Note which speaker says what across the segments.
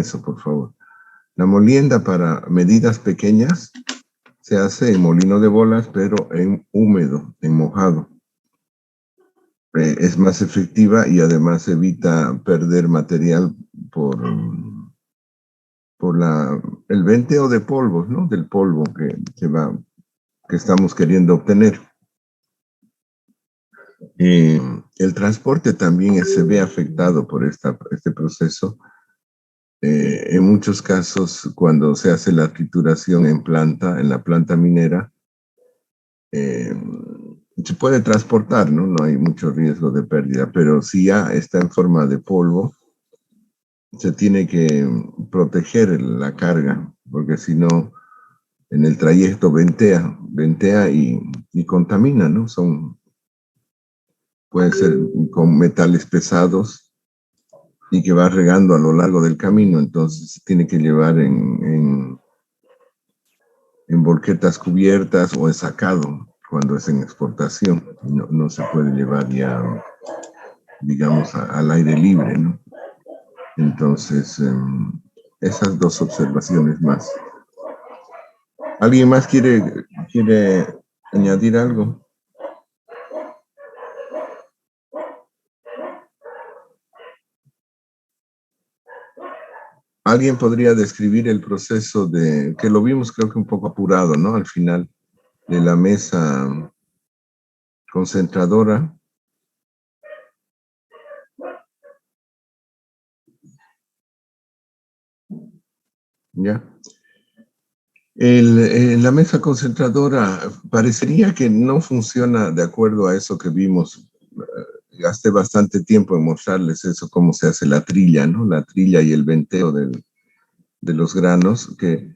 Speaker 1: eso, por favor. La molienda para medidas pequeñas se hace en molino de bolas, pero en húmedo, en mojado. Es más efectiva y además evita perder material por el venteo de polvos, ¿no? Del polvo que estamos queriendo obtener. El transporte también se ve afectado por este proceso. En muchos casos, cuando se hace la trituración en la planta minera, se puede transportar, ¿no? No hay mucho riesgo de pérdida, pero si ya está en forma de polvo, se tiene que proteger la carga, porque si no, en el trayecto ventea y contamina, ¿no? Puede ser con metales pesados y que va regando a lo largo del camino, entonces se tiene que llevar en volquetas cubiertas o es sacado cuando es en exportación. No se puede llevar ya, digamos, al aire libre, ¿no? Entonces, esas dos observaciones más. ¿Alguien más quiere añadir algo? ¿Alguien podría describir el proceso que lo vimos creo que un poco apurado, ¿no? Al final de la mesa concentradora. ¿Ya? La mesa concentradora parecería que no funciona de acuerdo a eso que vimos. Gasté bastante tiempo en mostrarles eso, cómo se hace la trilla, ¿no? La trilla y el venteo de los granos, que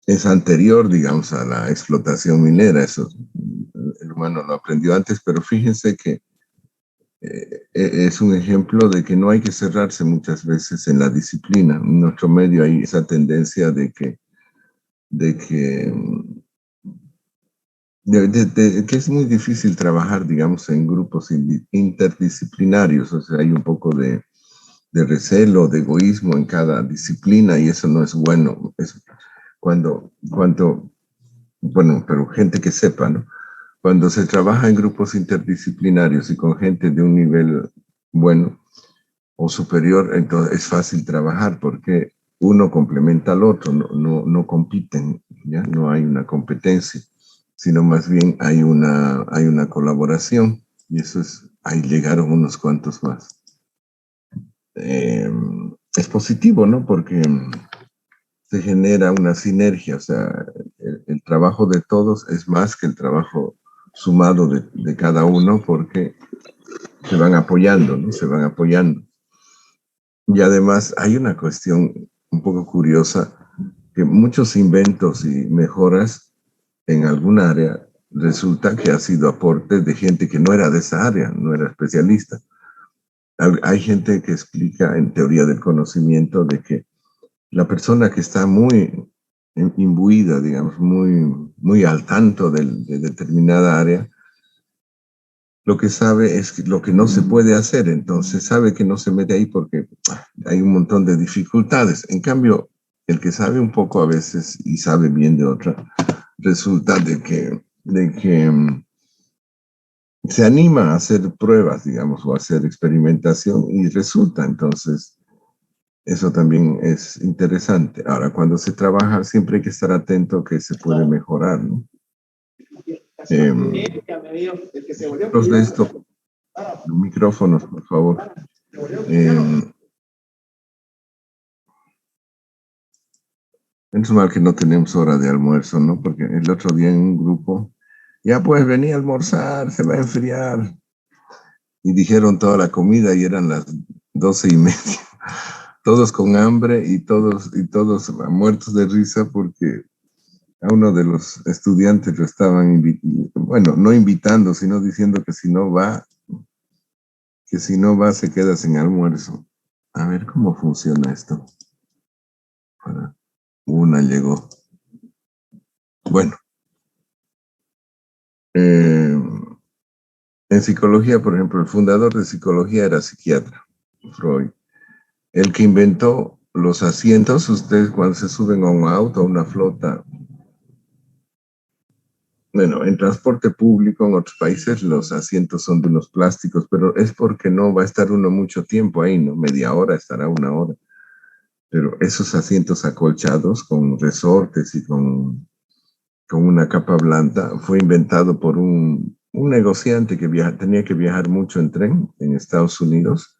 Speaker 1: es anterior, digamos, a la explotación minera. Eso el humano lo aprendió antes, pero fíjense que es un ejemplo de que no hay que cerrarse muchas veces en la disciplina. En nuestro medio hay esa tendencia que es muy difícil trabajar, digamos, en grupos interdisciplinarios. O sea, hay un poco de recelo, de egoísmo en cada disciplina y eso no es bueno. Es bueno, pero gente que sepa, ¿no? Cuando se trabaja en grupos interdisciplinarios y con gente de un nivel bueno o superior, entonces es fácil trabajar porque uno complementa al otro, no compiten, ¿ya? No hay una competencia, sino más bien hay una colaboración y ahí llegaron unos cuantos más. Es positivo, ¿no? Porque se genera una sinergia, o sea, el trabajo de todos es más que el trabajo sumado de cada uno porque se van apoyando, ¿no? Se van apoyando. Y además hay una cuestión un poco curiosa, que muchos inventos y mejoras en algún área resulta que ha sido aporte de gente que no era de esa área, no era especialista. Hay gente que explica en teoría del conocimiento de que la persona que está muy imbuida, digamos, muy al tanto de determinada área, lo que sabe es lo que no se puede hacer, entonces sabe que no se mete ahí porque hay un montón de dificultades. En cambio, el que sabe un poco a veces y sabe bien de otra, resulta de que se anima a hacer pruebas, digamos, o a hacer experimentación y resulta, entonces, eso también es interesante. Ahora, cuando se trabaja, siempre hay que estar atento que se puede mejorar, ¿no? Los de esto, micrófonos, por favor. Menos mal que no tenemos hora de almuerzo, ¿no? Porque el otro día en un grupo, ya pues venía a almorzar, se va a enfriar. Y dijeron toda la comida y eran las 12:30. Todos con hambre y todos muertos de risa porque a uno de los estudiantes lo estaban, bueno, no invitando, sino diciendo que si no va se queda sin almuerzo. A ver cómo funciona esto. Una llegó. Bueno. En psicología, por ejemplo, el fundador de psicología era psiquiatra, Freud. El que inventó los asientos, ustedes cuando se suben a un auto, a una flota, bueno, en transporte público en otros países los asientos son de unos plásticos, pero es porque no va a estar uno mucho tiempo ahí, ¿no? Media hora, estará una hora. Pero esos asientos acolchados con resortes y con una capa blanda fue inventado por un negociante que tenía que viajar mucho en tren en Estados Unidos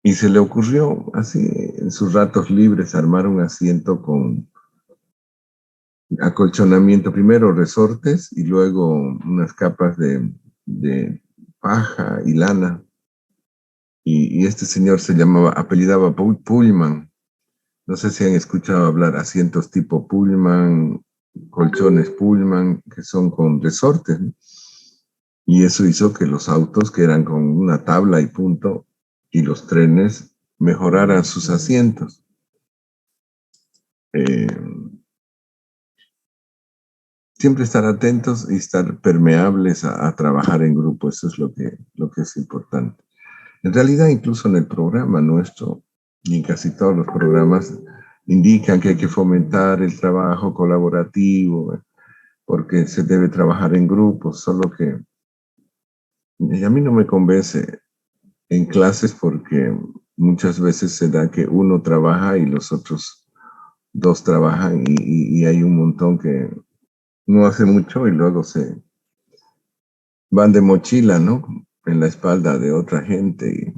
Speaker 1: y se le ocurrió así en sus ratos libres armar un asiento con acolchonamiento, primero resortes y luego unas capas de paja y lana. Y este señor se llamaba, apellidaba Pullman. No sé si han escuchado hablar asientos tipo Pullman, colchones Pullman, que son con resortes, ¿no? Y eso hizo que los autos, que eran con una tabla y punto, y los trenes mejoraran sus asientos. Eh, Siempre estar atentos y estar permeables a trabajar en grupo, eso es lo que es importante. En realidad, incluso en el programa nuestro, y en casi todos los programas, indican que hay que fomentar el trabajo colaborativo, porque se debe trabajar en grupos, solo que a mí no me convence en clases porque muchas veces se da que uno trabaja y los otros dos trabajan y hay un montón que no hace mucho y luego se van de mochila, ¿no? En la espalda de otra gente y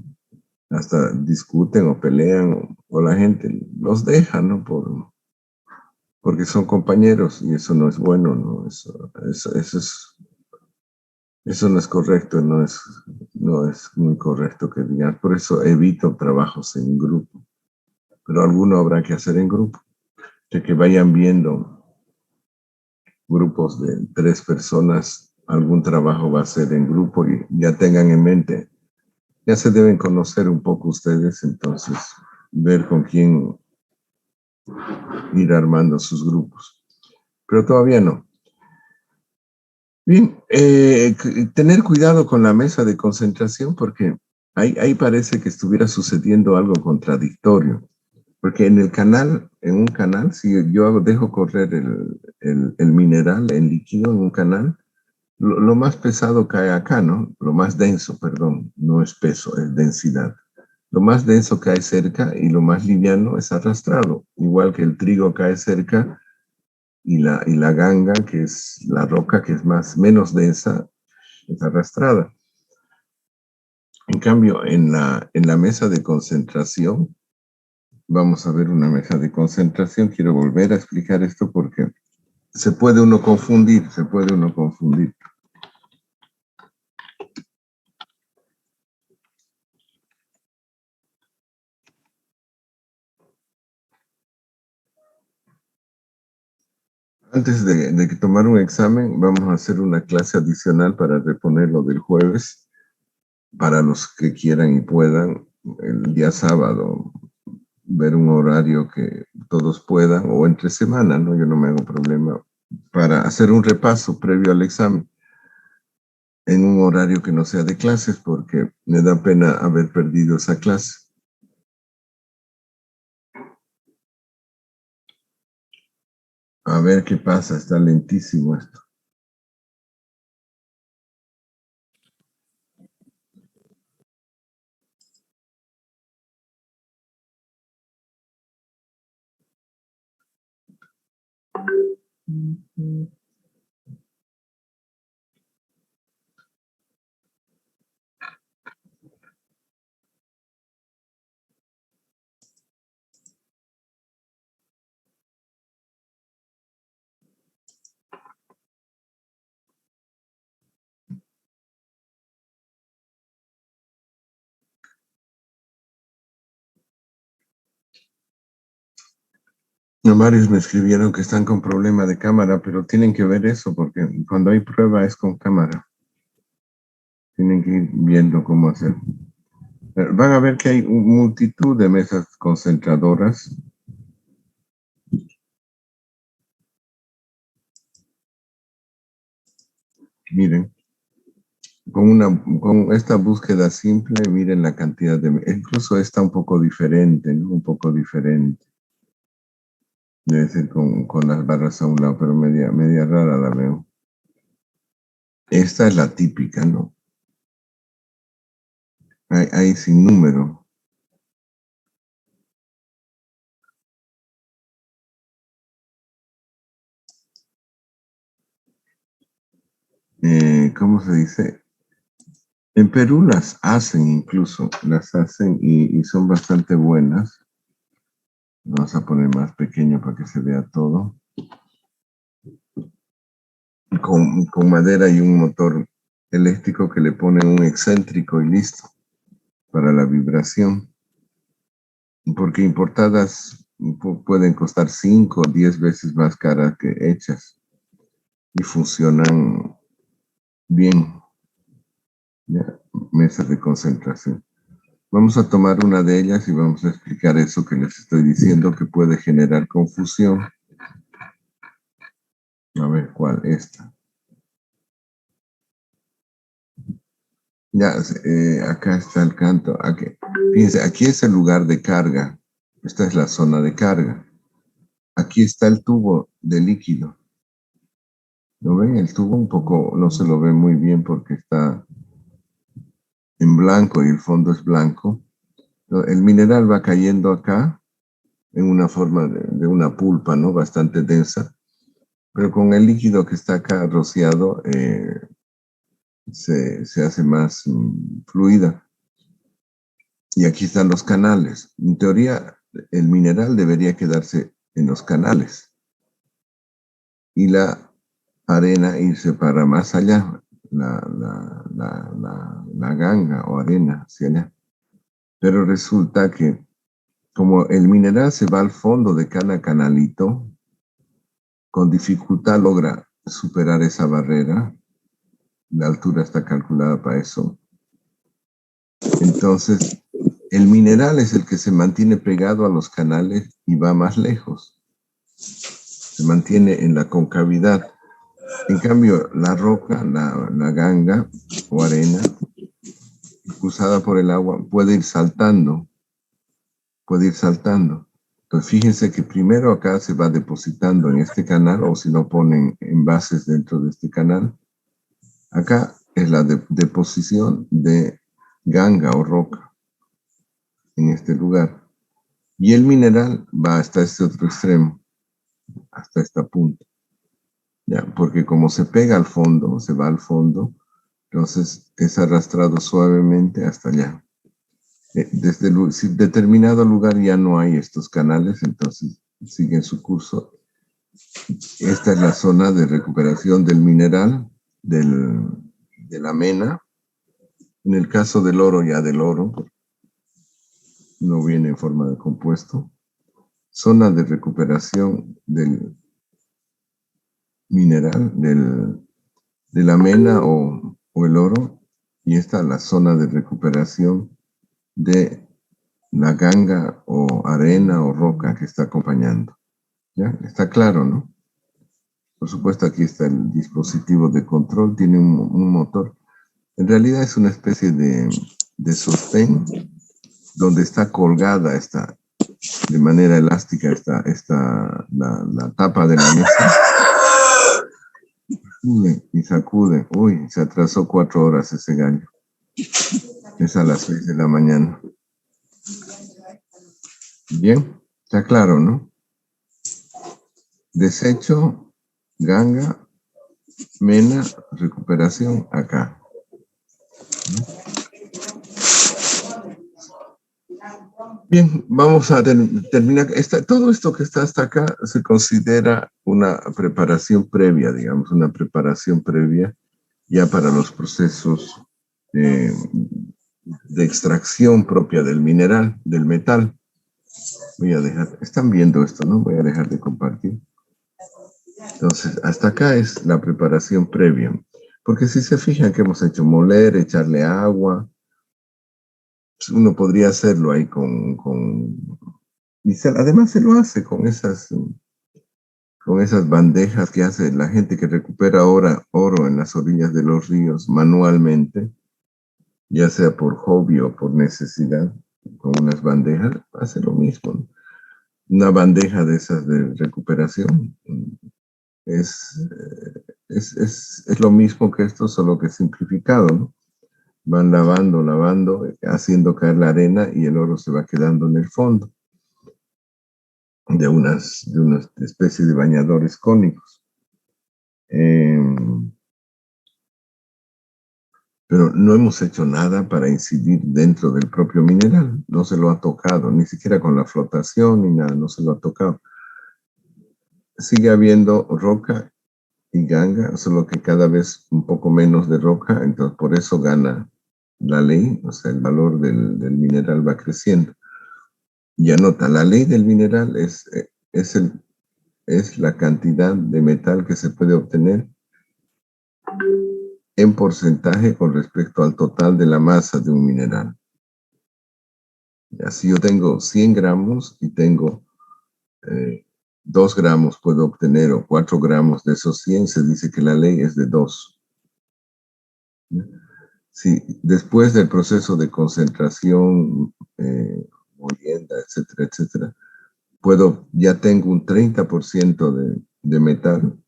Speaker 1: hasta discuten o pelean o la gente los deja, ¿no? Porque son compañeros y eso no es bueno, ¿no? Eso no es correcto, no es muy correcto que digan. Por eso evito trabajos en grupo, pero alguno habrá que hacer en grupo, de que vayan viendo grupos de 3 personas, algún trabajo va a ser en grupo y ya tengan en mente, ya se deben conocer un poco ustedes, entonces ver con quién ir armando sus grupos. Pero todavía no. Bien, tener cuidado con la mesa de concentración porque ahí parece que estuviera sucediendo algo contradictorio. Porque en un canal, si yo dejo correr el mineral en líquido en un canal, lo más pesado cae acá, ¿no? Lo más denso, perdón, no es peso, es densidad. Lo más denso cae cerca y lo más liviano es arrastrado. Igual que el trigo cae cerca y la ganga, que es la roca que es menos densa, es arrastrada. En cambio, en la mesa de concentración, vamos a ver una mesa de concentración. Quiero volver a explicar esto porque se puede uno confundir, se puede uno confundir. Antes de que tomar un examen, vamos a hacer una clase adicional para reponer lo del jueves, para los que quieran y puedan, el día sábado, ver un horario que todos puedan, o entre semana, ¿no? Yo no me hago problema, para hacer un repaso previo al examen, en un horario que no sea de clases, porque me da pena haber perdido esa clase. A ver qué pasa, está lentísimo esto. Varios me escribieron que están con problema de cámara, pero tienen que ver eso porque cuando hay prueba es con cámara. Tienen que ir viendo cómo hacer. Van a ver que hay multitud de mesas concentradoras. Miren, Con esta búsqueda simple, miren la cantidad de... Incluso está un poco diferente, ¿no? Un poco diferente. Debe ser con las barras a un lado, pero media rara la veo. Esta es la típica, ¿no? Hay sin número. ¿Cómo se dice? En Perú las hacen incluso, las hacen y son bastante buenas. Vamos a poner más pequeño para que se vea todo. Con madera y un motor eléctrico que le ponen un excéntrico y listo para la vibración. Porque importadas pueden costar 5 o 10 veces más caras que hechas y funcionan bien. ¿Ya? Mesas de concentración. Vamos a tomar una de ellas y vamos a explicar eso que les estoy diciendo que puede generar confusión. A ver, ¿cuál? Esta. Ya, acá está el canto. Aquí. Fíjense, aquí es el lugar de carga. Esta es la zona de carga. Aquí está el tubo de líquido. ¿Lo ven? El tubo un poco no se lo ve muy bien porque está en blanco y el fondo es blanco. El mineral va cayendo acá en una forma de una pulpa, ¿no? Bastante densa. Pero con el líquido que está acá rociado se hace más fluida. Y aquí están los canales. En teoría, el mineral debería quedarse en los canales y la arena irse para más allá, la ganga o arena hacia allá. Pero resulta que como el mineral se va al fondo de cada canalito, con dificultad logra superar esa barrera. La altura está calculada para eso. Entonces, el mineral es el que se mantiene pegado a los canales y va más lejos. Se mantiene en la concavidad. En cambio, la roca, la ganga o arena, impulsada por el agua, puede ir saltando. Puede ir saltando. Entonces, fíjense que primero acá se va depositando en este canal, o si no ponen envases dentro de este canal. Acá es la deposición de ganga o roca en este lugar. Y el mineral va hasta este otro extremo, hasta esta punta. ¿Ya? Porque como se pega al fondo, se va al fondo, entonces es arrastrado suavemente hasta allá. Desde determinado lugar ya no hay estos canales, entonces siguen su curso. Esta es la zona de recuperación del mineral, de la mena. En el caso del oro, ya del oro, no viene en forma de compuesto. Zona de recuperación del mineral, de la mena o el oro, y esta es la zona de recuperación de la ganga o arena o roca que está acompañando. ¿Ya? Está claro, ¿no? Por supuesto, aquí está el dispositivo de control, tiene un motor. En realidad es una especie de sostén donde está colgada de manera elástica la tapa de la mesa. Y sacude. Uy, se atrasó 4 horas ese gallo. Es a las 6 de la mañana. Bien, está claro, ¿no? Desecho, ganga, mena, recuperación, acá. Bien, vamos a terminar. Todo esto que está hasta acá se considera una preparación previa, digamos, una preparación previa ya para los procesos de extracción propia del mineral, del metal. Voy a dejar, están viendo esto, ¿no? Voy a dejar de compartir. Entonces, hasta acá es la preparación previa. Porque si se fijan que hemos hecho moler, echarle agua, uno podría hacerlo ahí además se lo hace con con esas bandejas que hace la gente que recupera oro en las orillas de los ríos manualmente, ya sea por hobby o por necesidad, con unas bandejas, hace lo mismo, ¿no? Una bandeja de esas de recuperación es, es lo mismo que esto, solo que simplificado, ¿no? Van lavando, lavando, haciendo caer la arena y el oro se va quedando en el fondo de una especie de bañadores cónicos. Pero no hemos hecho nada para incidir dentro del propio mineral. No se lo ha tocado, ni siquiera con la flotación ni nada, no se lo ha tocado. Sigue habiendo roca y ganga, solo que cada vez un poco menos de roca, entonces por eso gana la ley, o sea, el valor del mineral va creciendo. Y anota, la ley del mineral es la cantidad de metal que se puede obtener en porcentaje con respecto al total de la masa de un mineral. Si yo tengo 100 gramos y tengo 2 gramos, puedo obtener, o 4 gramos de esos 100, se dice que la ley es de 2. Si después del proceso de concentración, molienda, etcétera, etcétera, ya tengo un 30% de metal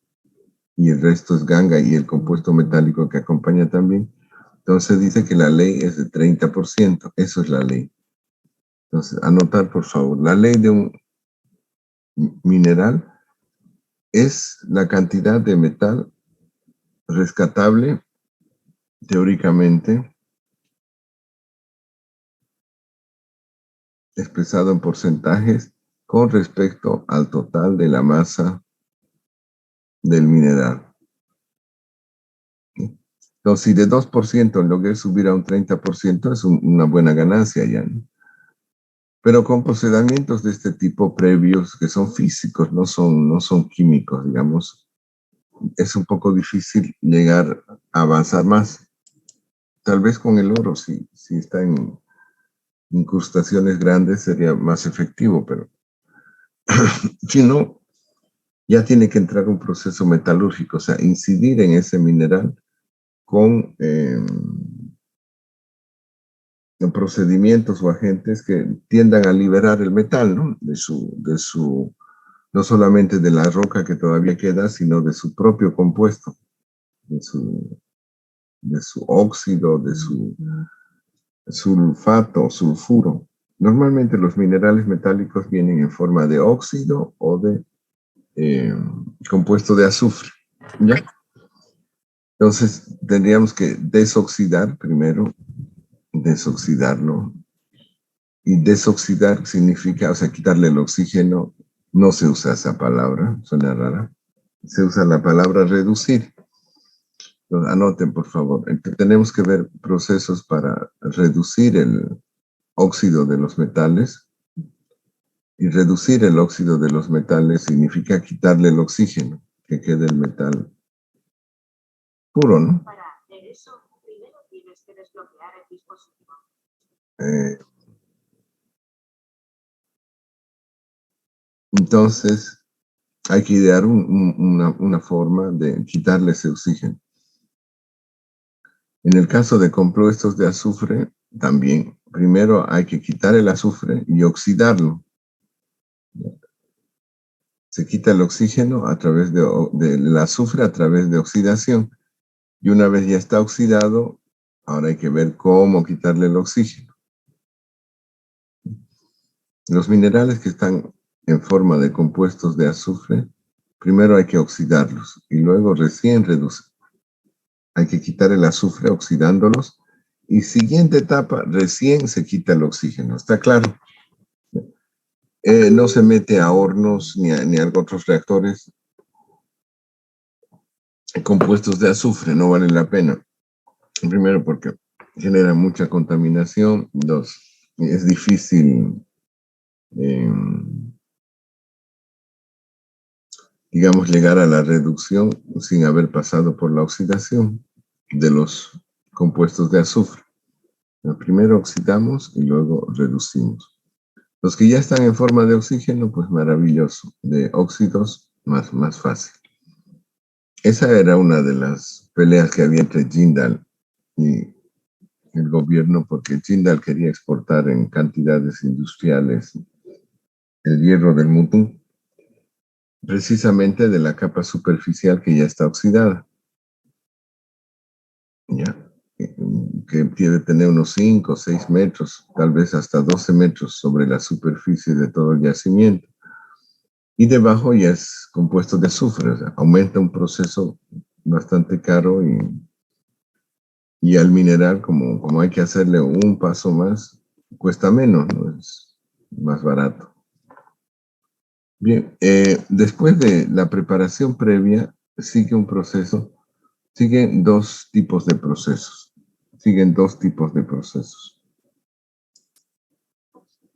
Speaker 1: y el resto es ganga y el compuesto metálico que acompaña también. Entonces dice que la ley es de 30%. Eso es la ley. Entonces, anotar, por favor, la ley de un mineral es la cantidad de metal rescatable teóricamente expresado en porcentajes con respecto al total de la masa del mineral. Entonces, si de 2% logré subir a un 30%, es una buena ganancia ya, ¿no? Pero con procedimientos de este tipo previos, que son físicos, no son químicos, digamos, es un poco difícil llegar a avanzar más. Tal vez con el oro, si está en incrustaciones grandes, sería más efectivo, pero si no, ya tiene que entrar un proceso metalúrgico, o sea, incidir en ese mineral con procedimientos o agentes que tiendan a liberar el metal, ¿no? No solamente de la roca que todavía queda, sino de su propio compuesto, de su óxido, de su sulfato, sulfuro. Normalmente los minerales metálicos vienen en forma de óxido o de compuesto de azufre, ¿ya? Entonces tendríamos que desoxidar primero, desoxidarlo. Y desoxidar significa, o sea, quitarle el oxígeno. No se usa esa palabra, suena rara. Se usa la palabra reducir. Entonces, anoten, por favor. Tenemos que ver procesos para reducir el óxido de los metales. Y reducir el óxido de los metales significa quitarle el oxígeno, que quede el metal puro, ¿no? Para hacer eso, primero tienes que desbloquear el dispositivo. Entonces, hay que idear una forma de quitarle ese oxígeno. En el caso de compuestos de azufre, también, primero hay que quitar el azufre y oxidarlo. Se quita el oxígeno a través del azufre a través de oxidación. Y una vez ya está oxidado, ahora hay que ver cómo quitarle el oxígeno. Los minerales que están en forma de compuestos de azufre, primero hay que oxidarlos y luego recién reducir. Hay que quitar el azufre oxidándolos y siguiente etapa, recién se quita el oxígeno. ¿Está claro? No se mete a hornos ni a otros reactores compuestos de azufre, no vale la pena. Primero porque genera mucha contaminación. Dos, es difícil, digamos, llegar a la reducción sin haber pasado por la oxidación de los compuestos de azufre. Primero oxidamos y luego reducimos. Los que ya están en forma de oxígeno, pues maravilloso. De óxidos más fácil. Esa era una de las peleas que había entre Jindal y el gobierno, porque Jindal quería exportar en cantidades industriales el hierro del Mutum, precisamente de la capa superficial que ya está oxidada, ¿ya? Que debe tener unos 5 o 6 metros, tal vez hasta 12 metros sobre la superficie de todo el yacimiento. Y debajo ya es compuesto de azufre, o sea, aumenta un proceso bastante caro y al mineral, como hay que hacerle un paso más, cuesta menos, ¿no? Es más barato. Bien, después de la preparación previa, sigue un proceso, siguen dos tipos de procesos. Siguen dos tipos de procesos.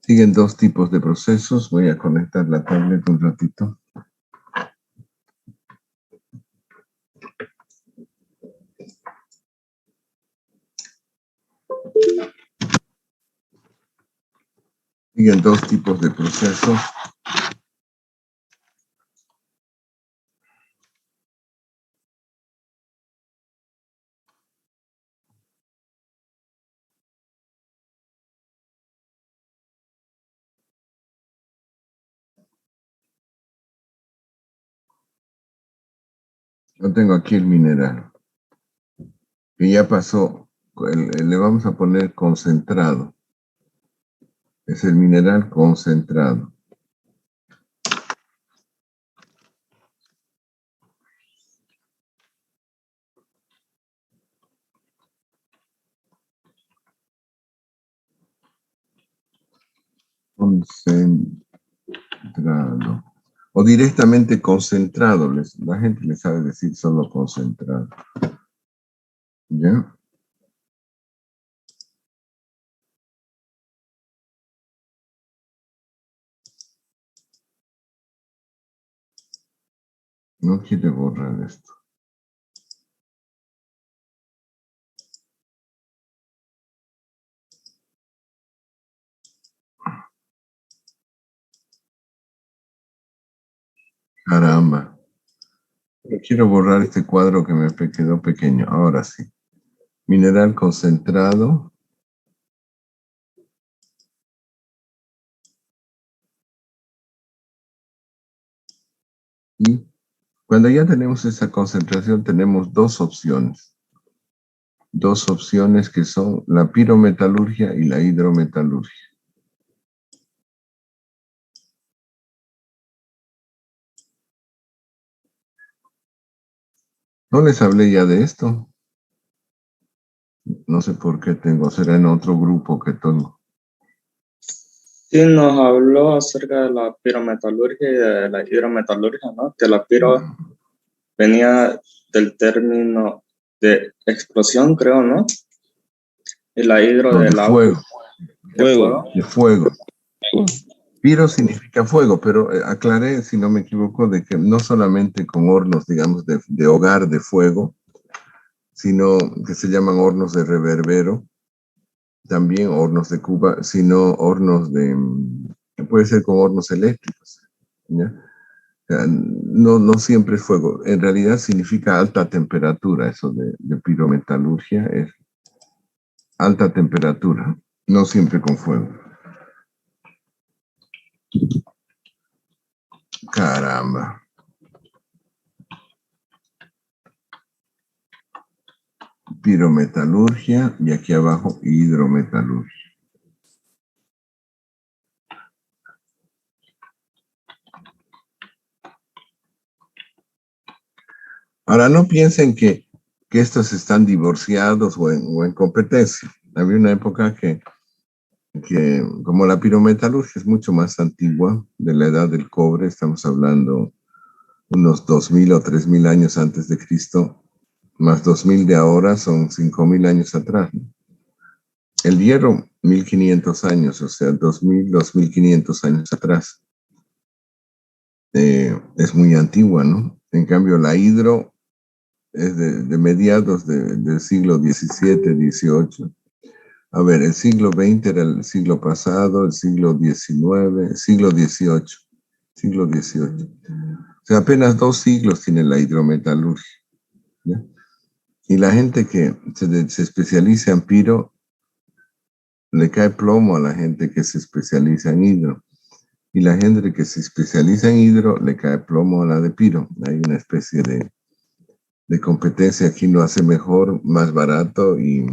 Speaker 1: Siguen dos tipos de procesos. Voy a conectar la tablet un ratito. Siguen dos tipos de procesos. Yo tengo aquí el mineral, que ya pasó, le vamos a poner concentrado. Es el mineral concentrado. Concentrado. O directamente concentrado. La gente le sabe decir solo concentrado. ¿Ya? No quiere borrar esto. Caramba. Pero quiero borrar este cuadro que me quedó pequeño. Ahora sí. Mineral concentrado. Y cuando ya tenemos esa concentración, tenemos dos opciones. Dos opciones que son la pirometalurgia y la hidrometalurgia. ¿No les hablé ya de esto? No sé por qué será en otro grupo que tengo.
Speaker 2: Sí, nos habló acerca de la pirometalurgia y de la hidrometalurgia, ¿no? Que la piro venía del término de explosión, creo, ¿no? Y la hidro
Speaker 1: No, de
Speaker 2: del agua.
Speaker 1: fuego.
Speaker 2: ¿De fuego?
Speaker 1: De fuego. Piro significa fuego, pero aclaré, si no me equivoco, de que no solamente con hornos, digamos, de hogar de fuego, sino que se llaman hornos de reverbero, también hornos de cuba, sino hornos puede ser con hornos eléctricos, ¿ya? O sea, no siempre es fuego, en realidad significa alta temperatura, eso de pirometalurgia es alta temperatura, no siempre con fuego. Caramba. Pirometalurgia y aquí abajo hidrometalurgia. Ahora no piensen que estos están divorciados o en competencia. Había una época que como la pirometalurgia es mucho más antigua, de la edad del cobre, estamos hablando unos 2000 o 3000 años antes de Cristo, más 2000 de ahora son 5000 años atrás, ¿no? El hierro, 1500 años, o sea, 2000, 2500 años atrás. Es muy antigua, ¿no? En cambio, la hidro es de mediados del siglo XVII, XVIII. A ver, el siglo XX era el siglo pasado, el siglo XIX, siglo XVIII. Siglo XVIII. O sea, apenas 2 siglos tiene la hidrometalurgia, ¿ya? Y la gente que se especializa en piro, le cae plomo a la gente que se especializa en hidro. Y la gente que se especializa en hidro, le cae plomo a la de piro. Hay una especie de competencia. Quién lo hace mejor, más barato y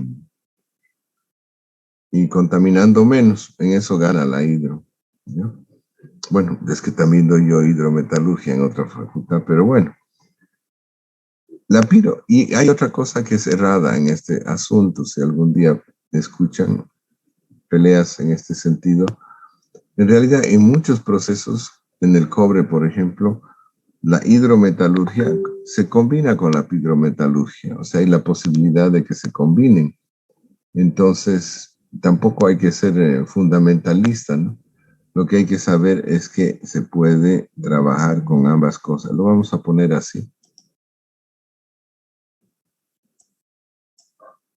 Speaker 1: contaminando menos. En eso gana la hidro, ¿no? Bueno, es que también doy yo hidrometalurgia en otra facultad, pero bueno. La piro, y hay otra cosa que es errada en este asunto, si algún día escuchan peleas en este sentido. En realidad, en muchos procesos, en el cobre, por ejemplo, la hidrometalurgia se combina con la hidrometalurgia, o sea, hay la posibilidad de que se combinen. Entonces, tampoco hay que ser fundamentalista, ¿no? Lo que hay que saber es que se puede trabajar con ambas cosas. Lo vamos a poner así.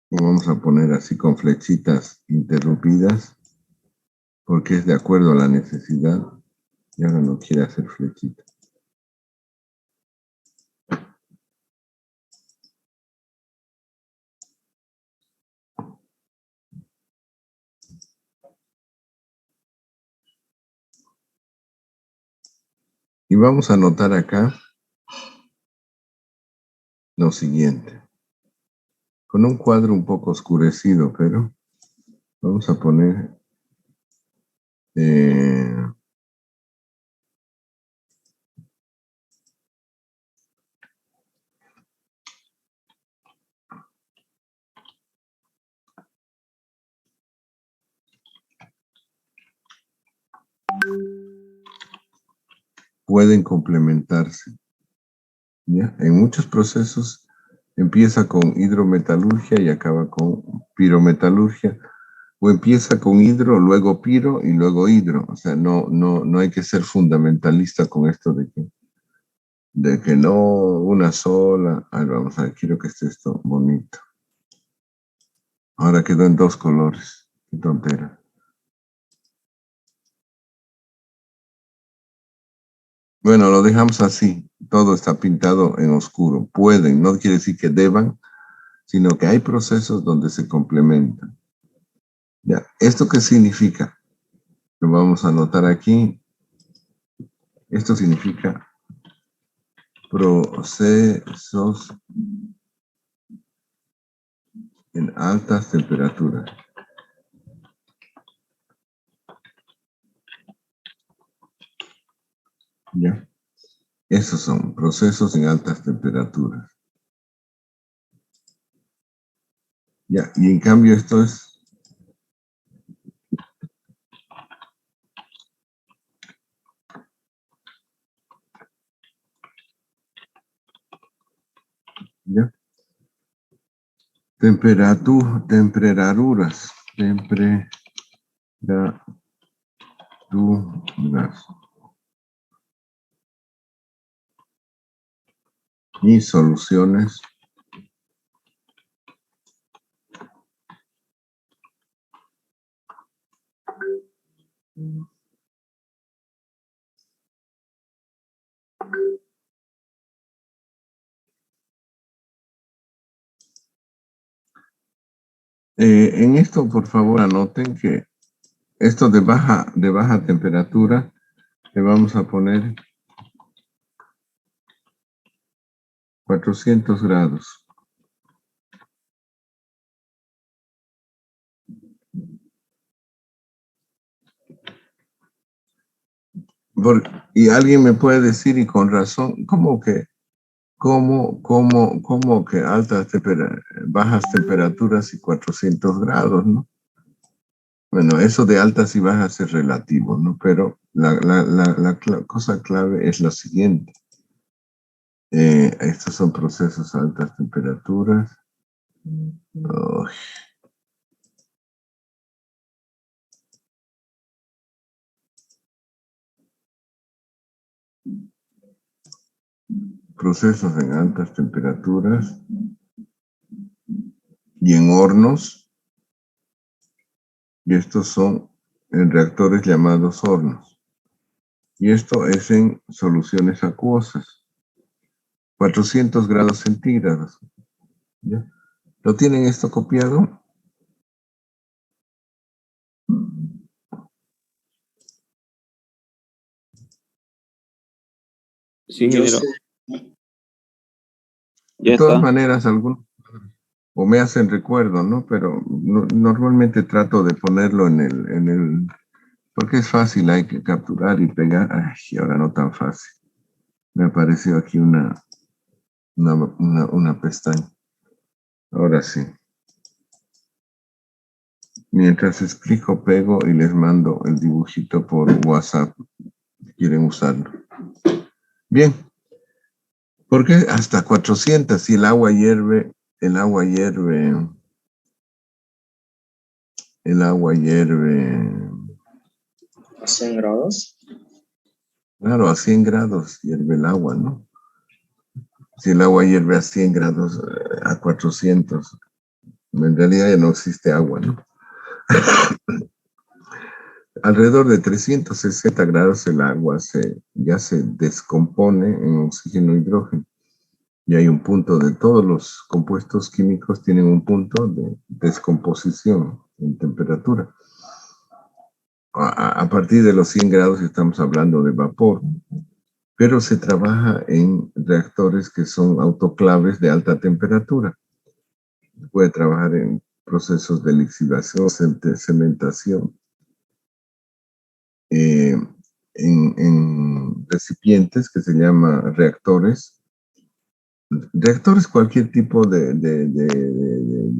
Speaker 1: Lo vamos a poner así con flechitas interrumpidas, porque es de acuerdo a la necesidad. Y ahora no quiere hacer flechita. Y vamos a anotar acá lo siguiente. Con un cuadro un poco oscurecido, pero vamos a poner pueden complementarse, ¿ya? En muchos procesos empieza con hidrometalurgia y acaba con pirometalurgia, o empieza con hidro, luego piro y luego hidro. O sea, no hay que ser fundamentalista con esto de que no una sola. A ver, vamos a ver, quiero que esté esto bonito. Ahora quedó en 2 colores. Qué tontera. Bueno, lo dejamos así. Todo está pintado en oscuro. Pueden, no quiere decir que deban, sino que hay procesos donde se complementan. Ya, ¿esto qué significa? Lo vamos a anotar aquí. Esto significa procesos en altas temperaturas. ¿Ya? Esos son procesos en altas temperaturas. ¿Ya? Y en cambio esto es ¿ya? Temperaturas. Y soluciones en esto, por favor, anoten que esto de baja temperatura le vamos a poner 400 grados. Y alguien me puede decir, y con razón, ¿cómo que bajas temperaturas y 400 grados, ¿no? Bueno, eso de altas y bajas es relativo, ¿no? Pero la cosa clave es la siguiente. Estos son procesos a altas temperaturas. Oh. Procesos en altas temperaturas y en hornos. Y estos son en reactores llamados hornos. Y esto es en soluciones acuosas. 400 grados centígrados. ¿Ya? ¿Lo tienen esto copiado?
Speaker 3: Sí,
Speaker 2: Yo
Speaker 3: ingeniero.
Speaker 2: sí.
Speaker 3: Ya
Speaker 1: De todas
Speaker 3: está.
Speaker 1: maneras, algunos o me hacen recuerdo, ¿no? Pero normalmente trato de ponerlo en el, porque es fácil, hay que capturar y pegar. Ay, y ahora no tan fácil. Me apareció aquí una pestaña. Ahora sí. Mientras explico, pego y les mando el dibujito por WhatsApp. Si quieren usarlo. Bien. ¿Por qué hasta 400? Si el agua hierve, el agua hierve, el agua hierve.
Speaker 2: ¿A 100 grados?
Speaker 1: Claro, a 100 grados hierve el agua, ¿no? Si el agua hierve a 100 grados, a 400, en realidad ya no existe agua, ¿no? Alrededor de 360 grados el agua ya se descompone en oxígeno e hidrógeno. Y hay un punto de todos los compuestos químicos tienen un punto de descomposición en temperatura. A partir de los 100 grados estamos hablando de vapor, pero se trabaja en reactores que son autoclaves de alta temperatura. Puede trabajar en procesos de lixiviación, cementación, en recipientes que se llama reactores. Reactores, cualquier tipo de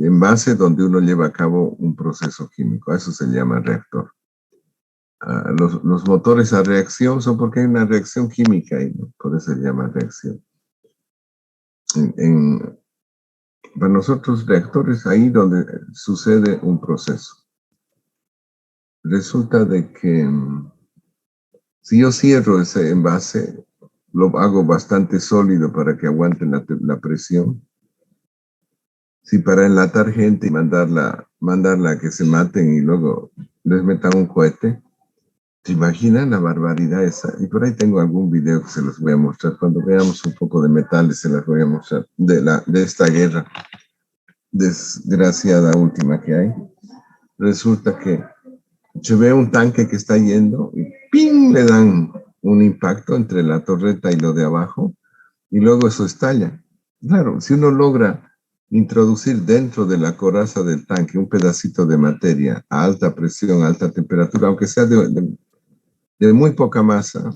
Speaker 1: envase donde uno lleva a cabo un proceso químico. A eso se llama reactor. Los motores a reacción son porque hay una reacción química ahí, ¿no? Por eso se llama reacción. Para nosotros, reactores, ahí donde sucede un proceso. Resulta de que si yo cierro ese envase, lo hago bastante sólido para que aguante la presión. Si para enlatar gente y mandarla a que se maten y luego les metan un cohete, ¿se imaginan la barbaridad esa? Y por ahí tengo algún video que se los voy a mostrar. Cuando veamos un poco de metales se las voy a mostrar de esta guerra desgraciada última que hay. Resulta que se ve un tanque que está yendo y ¡ping! Le dan un impacto entre la torreta y lo de abajo y luego eso estalla. Claro, si uno logra introducir dentro de la coraza del tanque un pedacito de materia a alta presión, a alta temperatura, aunque sea de muy poca masa,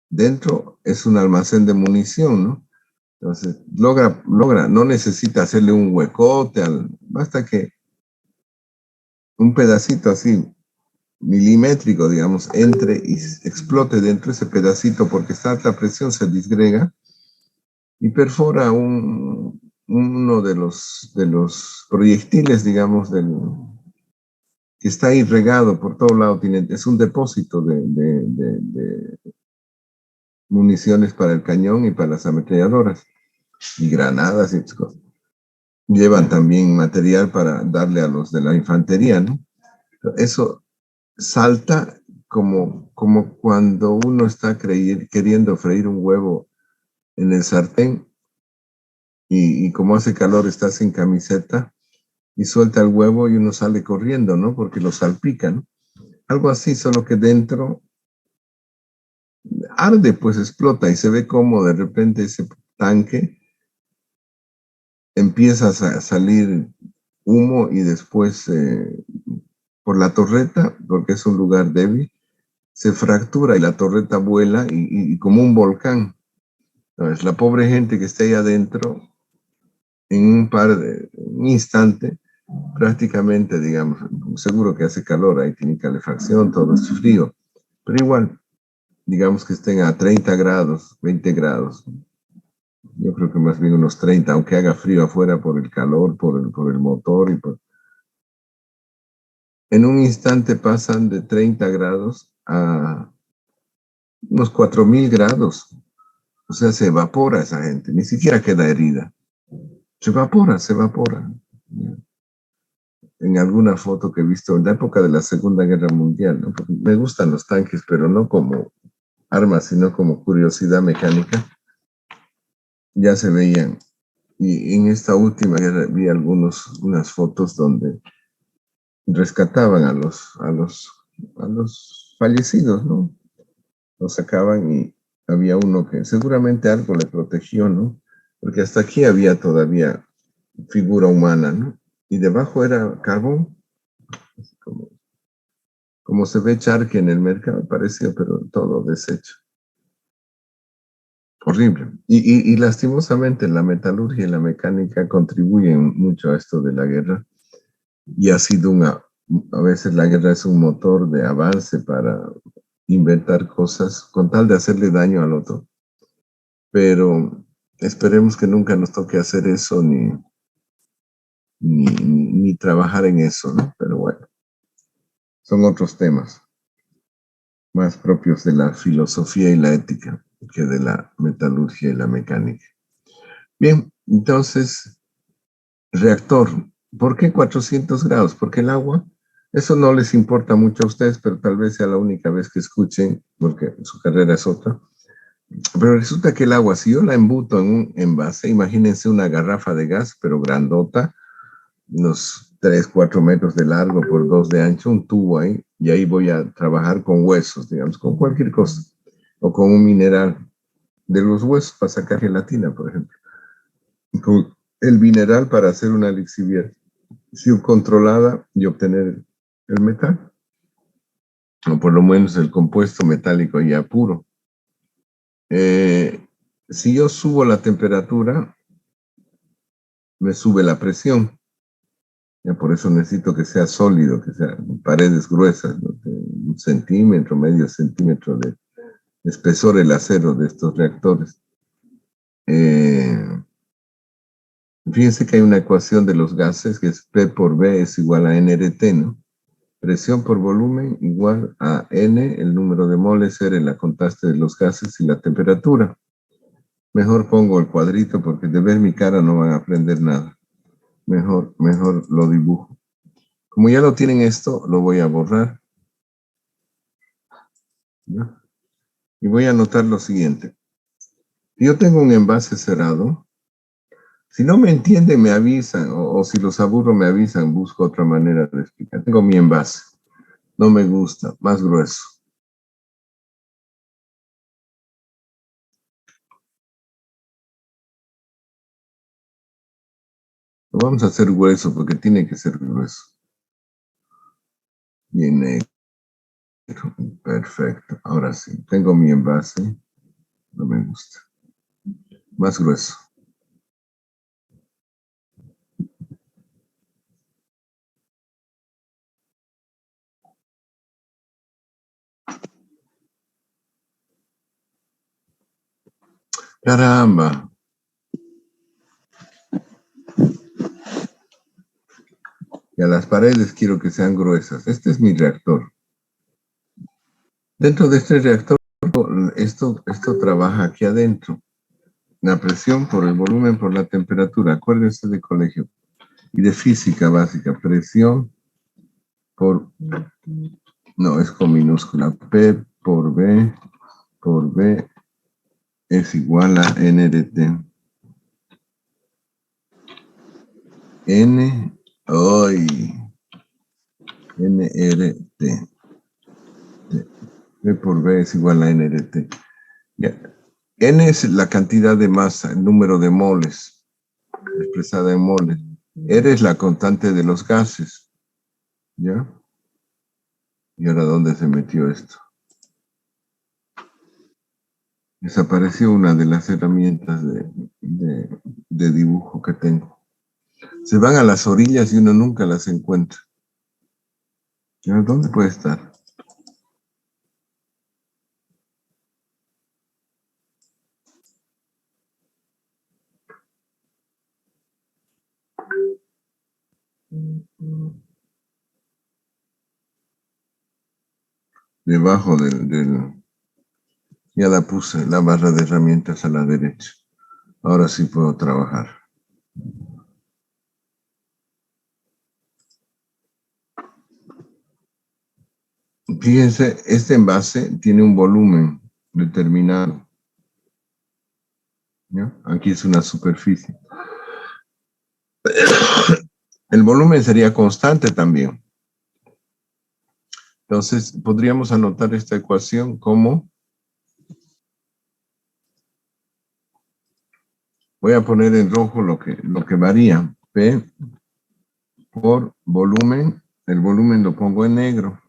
Speaker 1: dentro es un almacén de munición, ¿no? Entonces, no necesita hacerle un huecote, basta que un pedacito así, milimétrico, digamos, entre y explote dentro de ese pedacito porque está a alta presión, se disgrega y perfora uno de los proyectiles, digamos, que está ahí regado por todo lado. Es un depósito de municiones para el cañón y para las ametralladoras y granadas y otras cosas. Llevan también material para darle a los de la infantería, ¿no? Eso salta como cuando uno está queriendo freír un huevo en el sartén y como hace calor está sin camiseta y suelta el huevo y uno sale corriendo, ¿no? Porque lo salpican. Algo así, solo que dentro arde, pues explota y se ve como de repente ese tanque empieza a salir humo y después por la torreta, porque es un lugar débil, se fractura y la torreta vuela y como un volcán. Entonces, la pobre gente que está ahí adentro, en un instante, prácticamente, digamos, seguro que hace calor, ahí tiene calefacción, todo es frío, pero igual, digamos que estén a 30 grados, 20 grados, yo creo que más bien unos 30, aunque haga frío afuera por el calor, por el motor en un instante pasan de 30 grados a unos 4000 grados. O sea, se evapora esa gente, ni siquiera queda herida. Se evapora, se evapora. en alguna foto que he visto en la época de la Segunda Guerra Mundial, ¿no? Porque me gustan los tanques, pero no como armas, sino como curiosidad mecánica. Ya se veían. Y en esta última guerra vi unas fotos donde rescataban a los fallecidos, ¿no? Los sacaban y había uno que seguramente algo le protegió, ¿no? Porque hasta aquí había todavía figura humana, ¿no? Y debajo era carbón, así como se ve charque en el mercado, parecía, pero todo deshecho. Horrible. Y lastimosamente la metalurgia y la mecánica contribuyen mucho a esto de la guerra. Y ha sido a veces la guerra es un motor de avance para inventar cosas con tal de hacerle daño al otro. Pero esperemos que nunca nos toque hacer eso ni trabajar en eso, ¿no? Pero bueno, son otros temas más propios de la filosofía y la ética que de la metalurgia y la mecánica. Bien, entonces, reactor. ¿Por qué 400 grados? Porque el agua, eso no les importa mucho a ustedes, pero tal vez sea la única vez que escuchen, porque su carrera es otra. Pero resulta que el agua, si yo la embuto en un envase, imagínense una garrafa de gas, pero grandota, unos 3, 4 metros de largo por 2 de ancho, un tubo ahí, y ahí voy a trabajar con huesos, digamos, con cualquier cosa, o con un mineral de los huesos para sacar gelatina, por ejemplo, con el mineral para hacer una lixivier controlada y obtener el metal, o por lo menos el compuesto metálico ya puro. Si yo subo la temperatura, me sube la presión. Ya por eso necesito que sea sólido, que sean paredes gruesas, ¿no? De 1 centímetro, medio centímetro de espesor el acero de estos reactores. Fíjense que hay una ecuación de los gases que es P por B es igual a nRT, ¿no? Presión por volumen igual a N, el número de moles, R, la contraste de los gases y la temperatura. Mejor pongo el cuadrito porque de ver mi cara no van a aprender nada. Mejor lo dibujo. Como ya lo tienen esto, lo voy a borrar. ¿Ya? Y voy a anotar lo siguiente. Si yo tengo un envase cerrado, si no me entienden me avisan, o si los aburro me avisan, busco otra manera de explicar. Tengo mi envase, no me gusta, más grueso. Lo vamos a hacer grueso porque tiene que ser grueso. Bien negro. Perfecto. Ahora sí, tengo mi envase. No me gusta. Más grueso. Caramba. Y a las paredes quiero que sean gruesas. Este es mi reactor. Dentro de este reactor, esto trabaja aquí adentro. La presión por el volumen por la temperatura. Acuérdense de colegio. Y de física básica. Presión por... No, es con minúscula. P por B es igual a nRT. NRT. P por B es igual a nRT. Ya. N es la cantidad de masa, el número de moles, expresada en moles. R es la constante de los gases. ¿Ya? ¿Y ahora dónde se metió esto? Desapareció una de las herramientas de dibujo que tengo. Se van a las orillas y uno nunca las encuentra. ¿Dónde puede estar? Debajo ya la puse, la barra de herramientas a la derecha. Ahora sí puedo trabajar. Fíjense, este envase tiene un volumen determinado, ¿ya? Aquí es una superficie. El volumen sería constante también. Entonces, podríamos anotar esta ecuación como, voy a poner en rojo lo que varía, P por volumen, el volumen lo pongo en negro,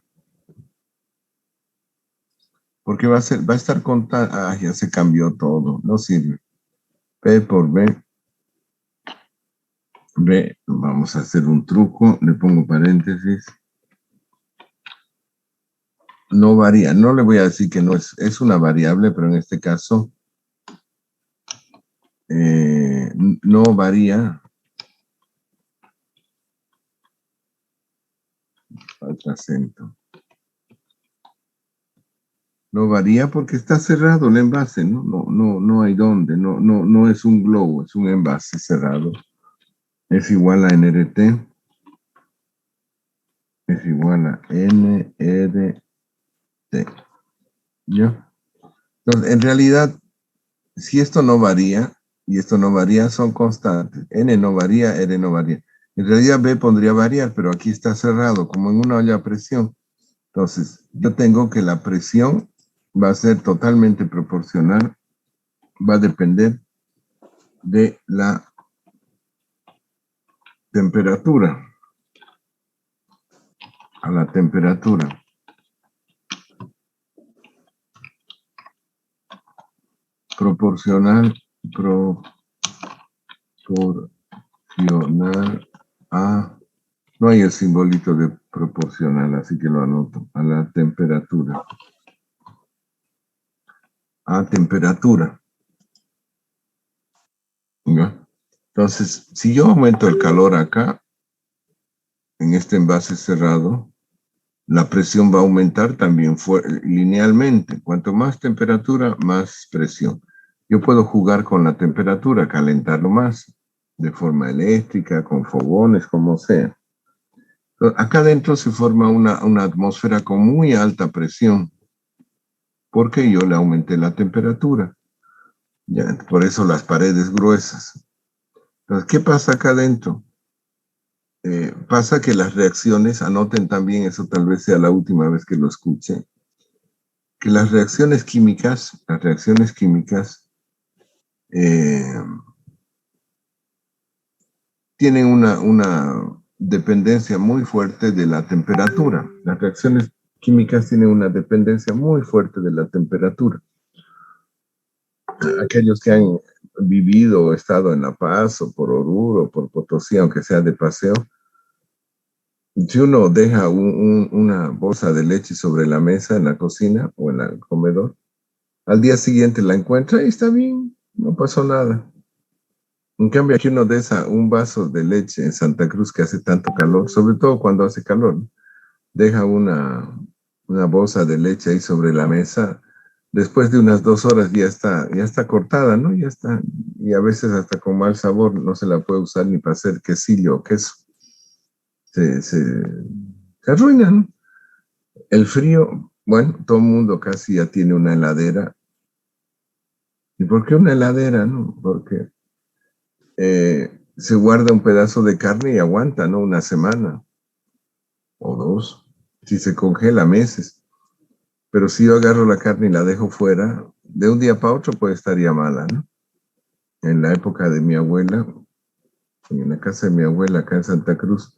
Speaker 1: porque va a estar contando, ya se cambió todo, no sirve. P por B, vamos a hacer un truco, le pongo paréntesis. No varía, no le voy a decir que no es una variable, pero en este caso no varía. Falta acento. No varía porque está cerrado el envase, ¿no? No hay dónde, no es un globo, es un envase cerrado. Es igual a NRT, es igual a NRT. ¿Ya? Entonces, en realidad, si esto no varía y esto no varía, son constantes. N no varía, R no varía. En realidad B podría variar, pero aquí está cerrado, como en una olla a presión. Entonces, yo tengo que la presión va a ser totalmente proporcional, va a depender de la temperatura, a la temperatura. Proporcional a, no hay el simbolito de proporcional, así que lo anoto, a la temperatura. A temperatura. ¿Ya? Entonces, si yo aumento el calor acá, en este envase cerrado, la presión va a aumentar también linealmente. Cuanto más temperatura, más presión. Yo puedo jugar con la temperatura, calentarlo más, de forma eléctrica, con fogones, como sea. Acá adentro se forma una atmósfera con muy alta presión, porque yo le aumenté la temperatura. Ya, por eso las paredes gruesas. Entonces, ¿qué pasa acá adentro? Pasa que las reacciones, anoten también, eso tal vez sea la última vez que lo escuche, que las reacciones químicas tienen una dependencia muy fuerte de la temperatura. Las reacciones químicas tienen una dependencia muy fuerte de la temperatura. Aquellos que han vivido o estado en La Paz o por Oruro o por Potosí, aunque sea de paseo, si uno deja una bolsa de leche sobre la mesa en la cocina o en el comedor, al día siguiente la encuentra y está bien, no pasó nada. En cambio, aquí uno deja un vaso de leche en Santa Cruz que hace tanto calor, sobre todo cuando hace calor, ¿no? Deja una bolsa de leche ahí sobre la mesa. Después de unas 2 horas ya está cortada, ¿no? Ya está, y a veces hasta con mal sabor, no se la puede usar ni para hacer quesillo o queso. Se arruina, ¿no? El frío, bueno, todo el mundo casi ya tiene una heladera. ¿Y por qué una heladera, no? Porque se guarda un pedazo de carne y aguanta, ¿no? Una semana o dos. Si se congela meses. Pero si yo agarro la carne y la dejo fuera, de un día para otro puede estar ya mala, ¿no? En la época de mi abuela, en la casa de mi abuela acá en Santa Cruz,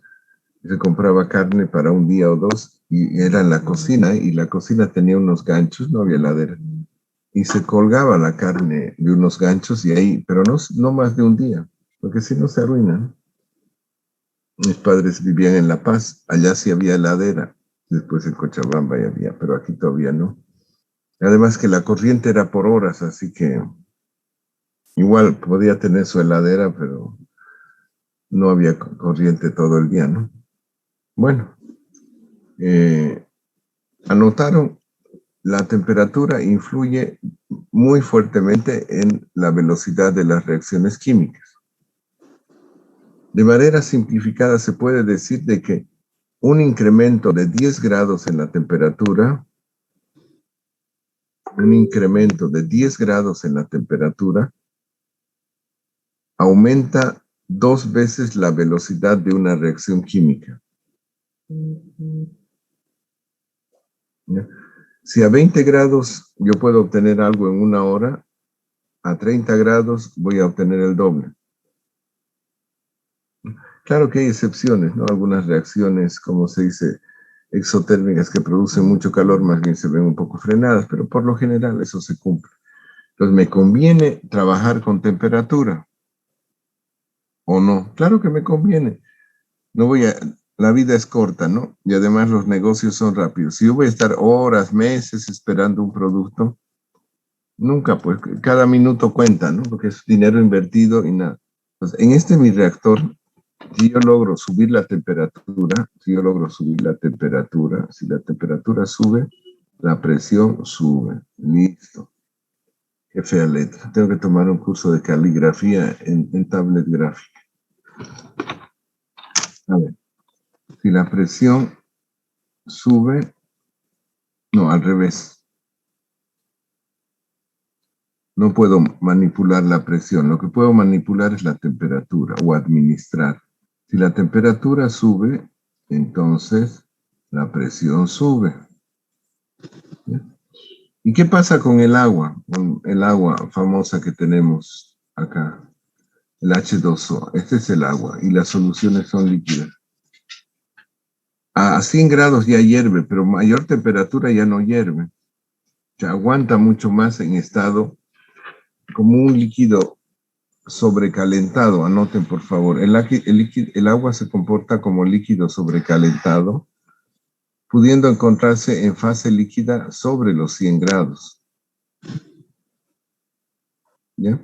Speaker 1: se compraba carne para un día o dos y era en la cocina y la cocina tenía unos ganchos, no había heladera. Y se colgaba la carne de unos ganchos y ahí, pero no más de un día, porque si no se arruina, ¿no? Mis padres vivían en La Paz, allá sí había heladera, después en Cochabamba ya había, pero aquí todavía no. Además que la corriente era por horas, así que igual podía tener su heladera, pero no había corriente todo el día, ¿no? Bueno, anotaron, la temperatura influye muy fuertemente en la velocidad de las reacciones químicas. De manera simplificada se puede decir de que un incremento de 10 grados en la temperatura, aumenta 2 veces la velocidad de una reacción química. ¿Ya? Si a 20 grados yo puedo obtener algo en 1 hora, a 30 grados voy a obtener el doble. Claro que hay excepciones, ¿no? Algunas reacciones, como se dice, exotérmicas que producen mucho calor, más bien se ven un poco frenadas, pero por lo general eso se cumple. Entonces, ¿me conviene trabajar con temperatura o no? Claro que me conviene. La vida es corta, ¿no? Y además los negocios son rápidos. Si yo voy a estar horas, meses esperando un producto, nunca, pues cada minuto cuenta, ¿no? Porque es dinero invertido y nada. Entonces, en mi reactor, si yo logro subir la temperatura, si la temperatura sube, la presión sube. Listo. Qué fea letra. Tengo que tomar un curso de caligrafía en tablet gráfica. A ver, si la presión sube, no, al revés. No puedo manipular la presión. Lo que puedo manipular es la temperatura o administrar. Si la temperatura sube, entonces la presión sube. ¿Ya? ¿Y qué pasa con el agua? Con el agua famosa que tenemos acá, el H2O. Este es el agua y las soluciones son líquidas. A 100 grados ya hierve, pero mayor temperatura ya no hierve. Se aguanta mucho más en estado como un líquido sobrecalentado. Anoten, por favor. El agua se comporta como líquido sobrecalentado, pudiendo encontrarse en fase líquida sobre los 100 grados. ¿Ya?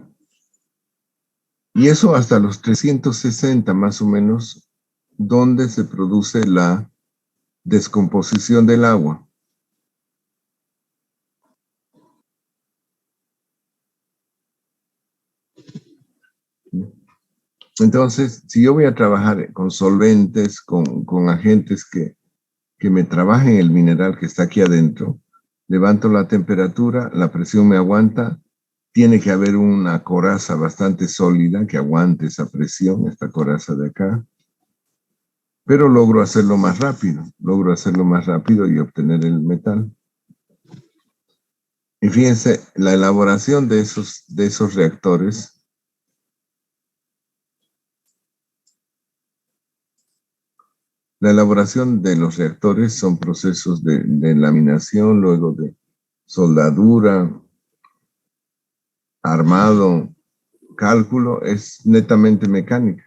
Speaker 1: Y eso hasta los 360 más o menos, donde se produce la descomposición del agua. Entonces, si yo voy a trabajar con solventes, con agentes que me trabajen el mineral que está aquí adentro, levanto la temperatura, la presión me aguanta, tiene que haber una coraza bastante sólida que aguante esa presión, esta coraza de acá, pero logro hacerlo más rápido y obtener el metal. Y fíjense, la elaboración de esos reactores, la elaboración de los reactores son procesos de laminación, luego de soldadura, armado, cálculo, es netamente mecánica.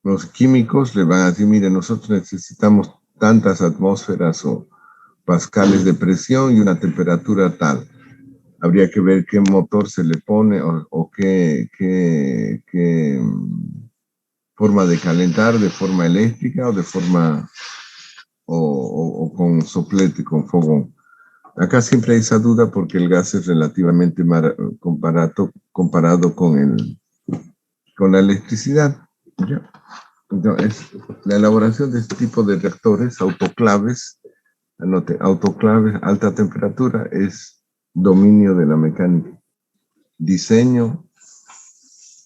Speaker 1: Los químicos le van a decir, mire, nosotros necesitamos tantas atmósferas o pascales de presión y una temperatura tal. Habría que ver qué motor se le pone o qué forma de calentar, de forma eléctrica o de forma o con soplete, con fogón. Acá siempre hay esa duda porque el gas es relativamente comparado con la electricidad. ¿Ya? Entonces, la elaboración de este tipo de reactores, autoclaves, anote, autoclaves, alta temperatura, es dominio de la mecánica. Diseño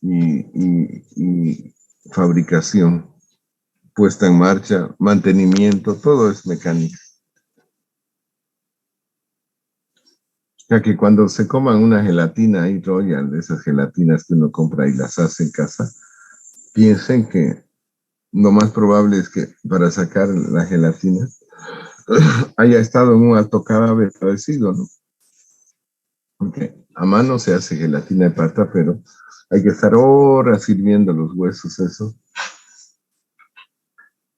Speaker 1: y fabricación, puesta en marcha, mantenimiento, todo es mecánica. O sea que cuando se coman una gelatina ahí Royal, de esas gelatinas que uno compra y las hace en casa, piensen que lo más probable es que para sacar la gelatina haya estado en un autoclave parecido, ¿no? Porque a mano se hace gelatina de pata, pero hay que estar horas hirviendo los huesos, eso.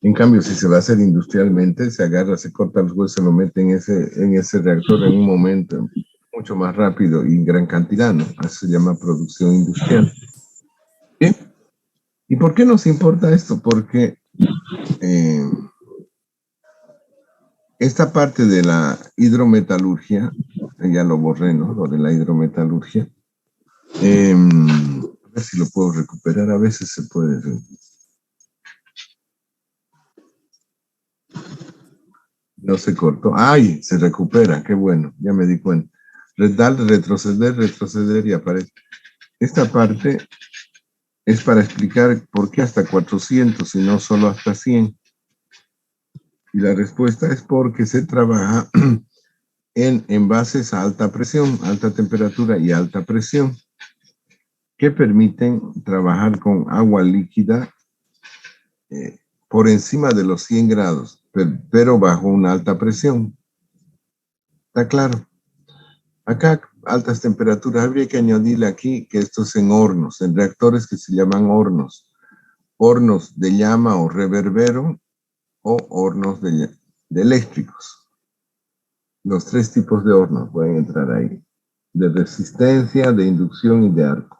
Speaker 1: En cambio, si se va a hacer industrialmente, se agarra, se corta los huesos, lo mete en ese reactor en un momento mucho más rápido y en gran cantidad, ¿no? Eso se llama producción industrial. ¿Bien? ¿Y por qué nos importa esto? Porque esta parte de la hidrometalurgia, ya lo borré, ¿no? Lo de la hidrometalurgia. A ver si lo puedo recuperar, a veces se puede. No se cortó. ¡Ay! Se recupera. Qué bueno. Ya me di cuenta. Retroceder, retroceder y aparece. Esta parte es para explicar por qué hasta 400 y no solo hasta 100. Y la respuesta es porque se trabaja en envases a alta presión, alta temperatura y alta presión, que permiten trabajar con agua líquida por encima de los 100 grados, pero bajo una alta presión. ¿Está claro? Acá, altas temperaturas, habría que añadirle aquí que esto es en hornos, en reactores que se llaman hornos. Hornos de llama o reverbero o hornos de eléctricos. Los tres tipos de hornos pueden entrar ahí. De resistencia, de inducción y de arco.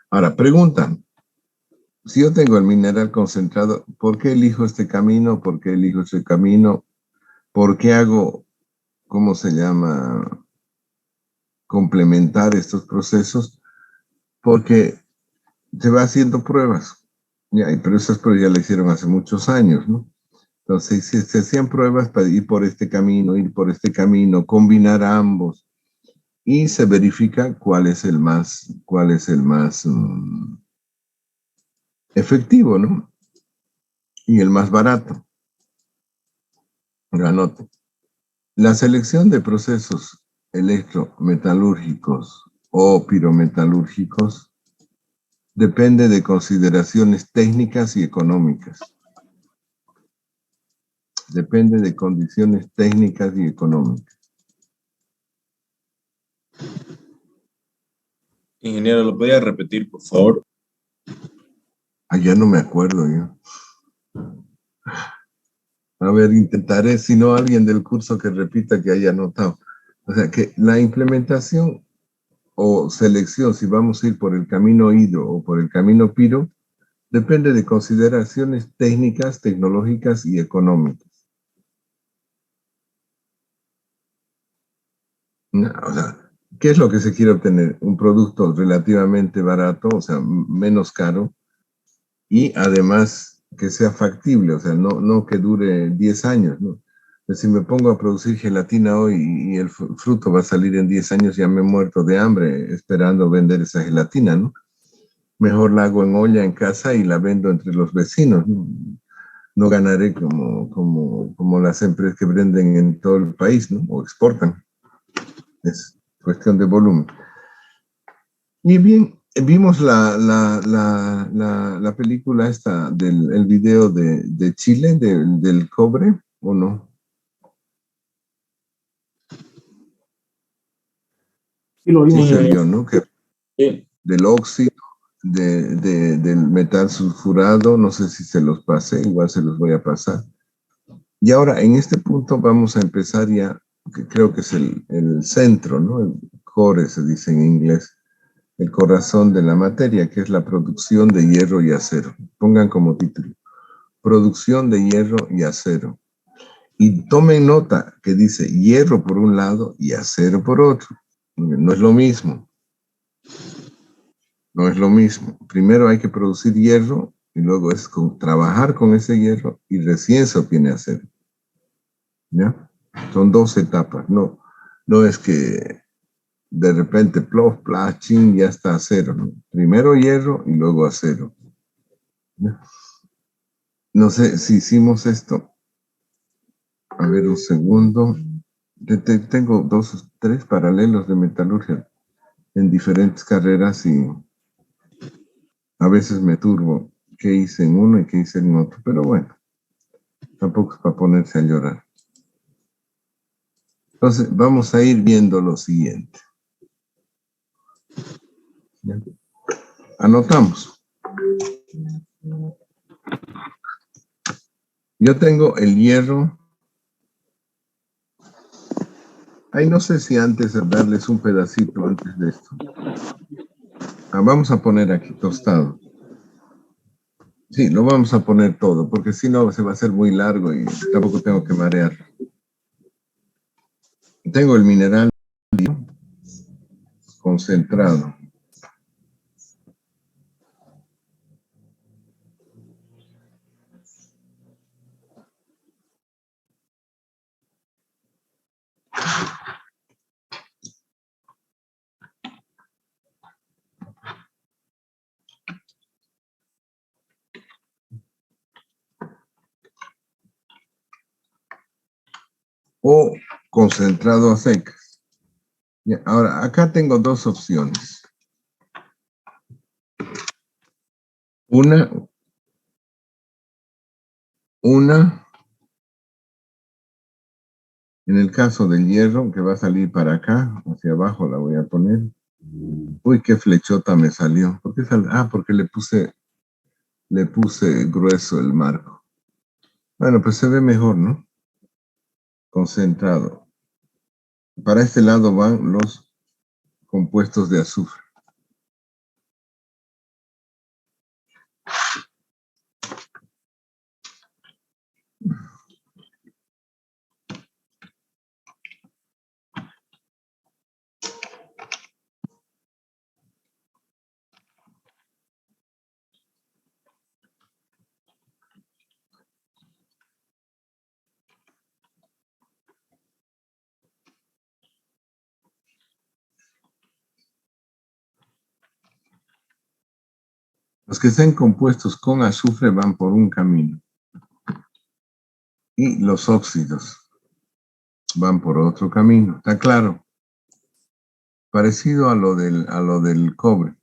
Speaker 1: Ahora, preguntan, si yo tengo el mineral concentrado, ¿por qué elijo este camino? ¿Por qué elijo ese camino? ¿Por qué hago, cómo se llama, complementar estos procesos? Porque se va haciendo pruebas. Ya, pero esas pruebas ya las hicieron hace muchos años, ¿no? Entonces, se hacían pruebas para ir por este camino, combinar ambos, y se verifica cuál es el más efectivo, ¿no? Y el más barato. Anote. La selección de procesos electrometalúrgicos o pirometalúrgicos depende de consideraciones técnicas y económicas. Depende de condiciones técnicas y económicas.
Speaker 3: Ingeniero, ¿lo podría repetir, por favor?
Speaker 1: Ya no me acuerdo yo. A ver, intentaré, si no alguien del curso que repita que haya anotado. O sea, que la implementación o selección, si vamos a ir por el camino hidro o por el camino piro, depende de consideraciones técnicas, tecnológicas y económicas. O sea, ¿qué es lo que se quiere obtener? Un producto relativamente barato, o sea, menos caro, y además que sea factible, o sea, no que dure 10 años, ¿no? Pues si me pongo a producir gelatina hoy y el fruto va a salir en 10 años, ya me he muerto de hambre esperando vender esa gelatina, ¿no? Mejor la hago en olla en casa y la vendo entre los vecinos, ¿no? No ganaré como las empresas que venden en todo el país, ¿no? O exportan. Es cuestión de volumen. Y bien, vimos la película esta, el video de Chile, del cobre, ¿o no?
Speaker 4: Sí, lo vimos.
Speaker 1: Sí se vio, ¿no? Que
Speaker 3: Sí.
Speaker 1: del óxido, del metal sulfurado, no sé si se los pasé, igual se los voy a pasar. Y ahora, en este punto vamos a empezar ya, que creo que es el centro, ¿no? El core se dice en inglés, el corazón de la materia, que es la producción de hierro y acero. Pongan como título, producción de hierro y acero. Y tomen nota que dice hierro por un lado y acero por otro. No es lo mismo. No es lo mismo. Primero hay que producir hierro y luego es trabajar con ese hierro y recién se obtiene acero. ¿Ya? Son dos etapas. No es que de repente, plof, plas, chin, ya está acero, ¿no? Primero hierro y luego acero. ¿Ya? No sé si hicimos esto. A ver, un segundo. Tengo tres paralelos de metalurgia en diferentes carreras y a veces me turbo qué hice en uno y qué hice en otro. Pero bueno, tampoco es para ponerse a llorar. Entonces, vamos a ir viendo lo siguiente. ¿Ya? Anotamos. Yo tengo el hierro. Ay, no sé si antes de darles un pedacito antes de esto. Vamos a poner aquí tostado. Sí, lo vamos a poner todo, porque si no se va a hacer muy largo y tampoco tengo que marear. Tengo el mineral concentrado. o concentrado a secas. Ya, ahora, acá tengo dos opciones. Una, en el caso del hierro, que va a salir para acá, hacia abajo la voy a poner. Uy, qué flechota me salió. ¿Por qué porque le puse grueso el marco. Bueno, pues se ve mejor, ¿no? Concentrado. Para este lado van los compuestos de azufre. Los que estén compuestos con azufre van por un camino. Y los óxidos van por otro camino. ¿Está claro? Parecido a lo del cobre.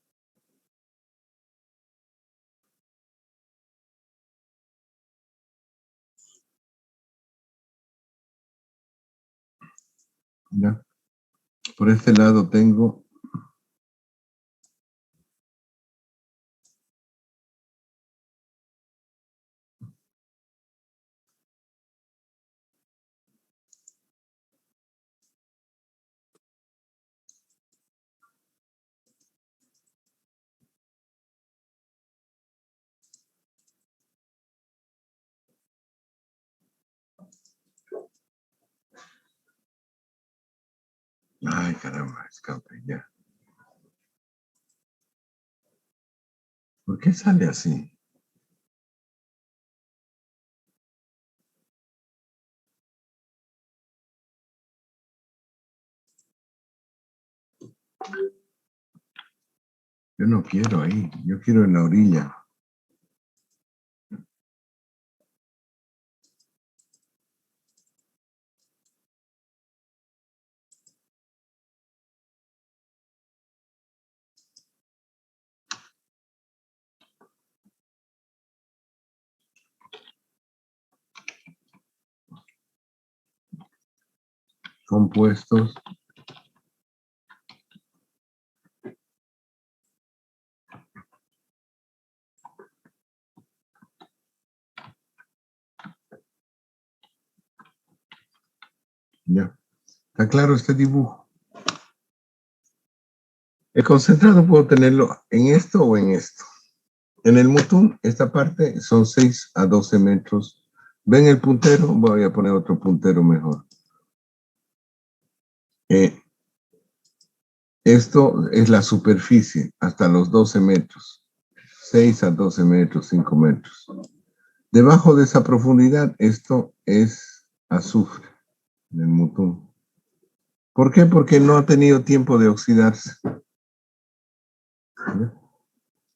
Speaker 1: ¿Ya? Por este lado tengo ay, caramba, escape, ya. ¿Por qué sale así? Yo no quiero ahí, yo quiero en la orilla. Compuestos. Ya. ¿Está claro este dibujo? El concentrado puedo tenerlo en esto o en esto. En el mutún, esta parte son 6 a 12 metros. ¿Ven el puntero? Voy a poner otro puntero mejor. Esto es la superficie, hasta los 12 metros. 6 a 12 metros, 5 metros. Debajo de esa profundidad, esto es azufre, en el mutún. ¿Por qué? Porque no ha tenido tiempo de oxidarse.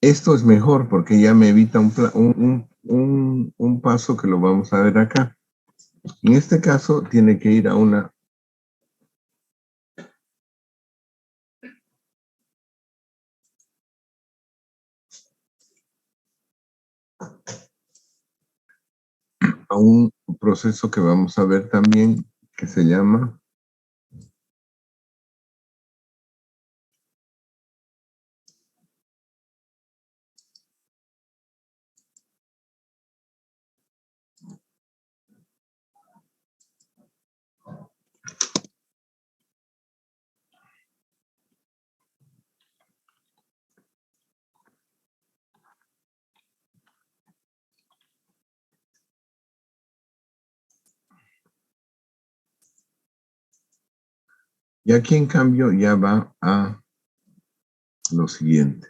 Speaker 1: Esto es mejor porque ya me evita un paso que lo vamos a ver acá. En este caso, tiene que ir a un proceso que vamos a ver también, que se llama y aquí en cambio ya va a lo siguiente.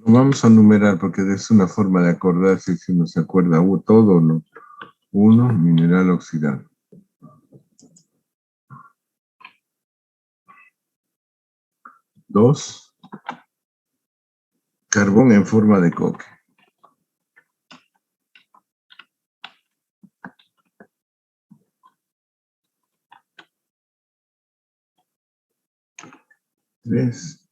Speaker 1: Vamos a numerar porque es una forma de acordarse si uno se acuerda todo, ¿no? 1, mineral oxidado. 2, carbón en forma de coque. 3,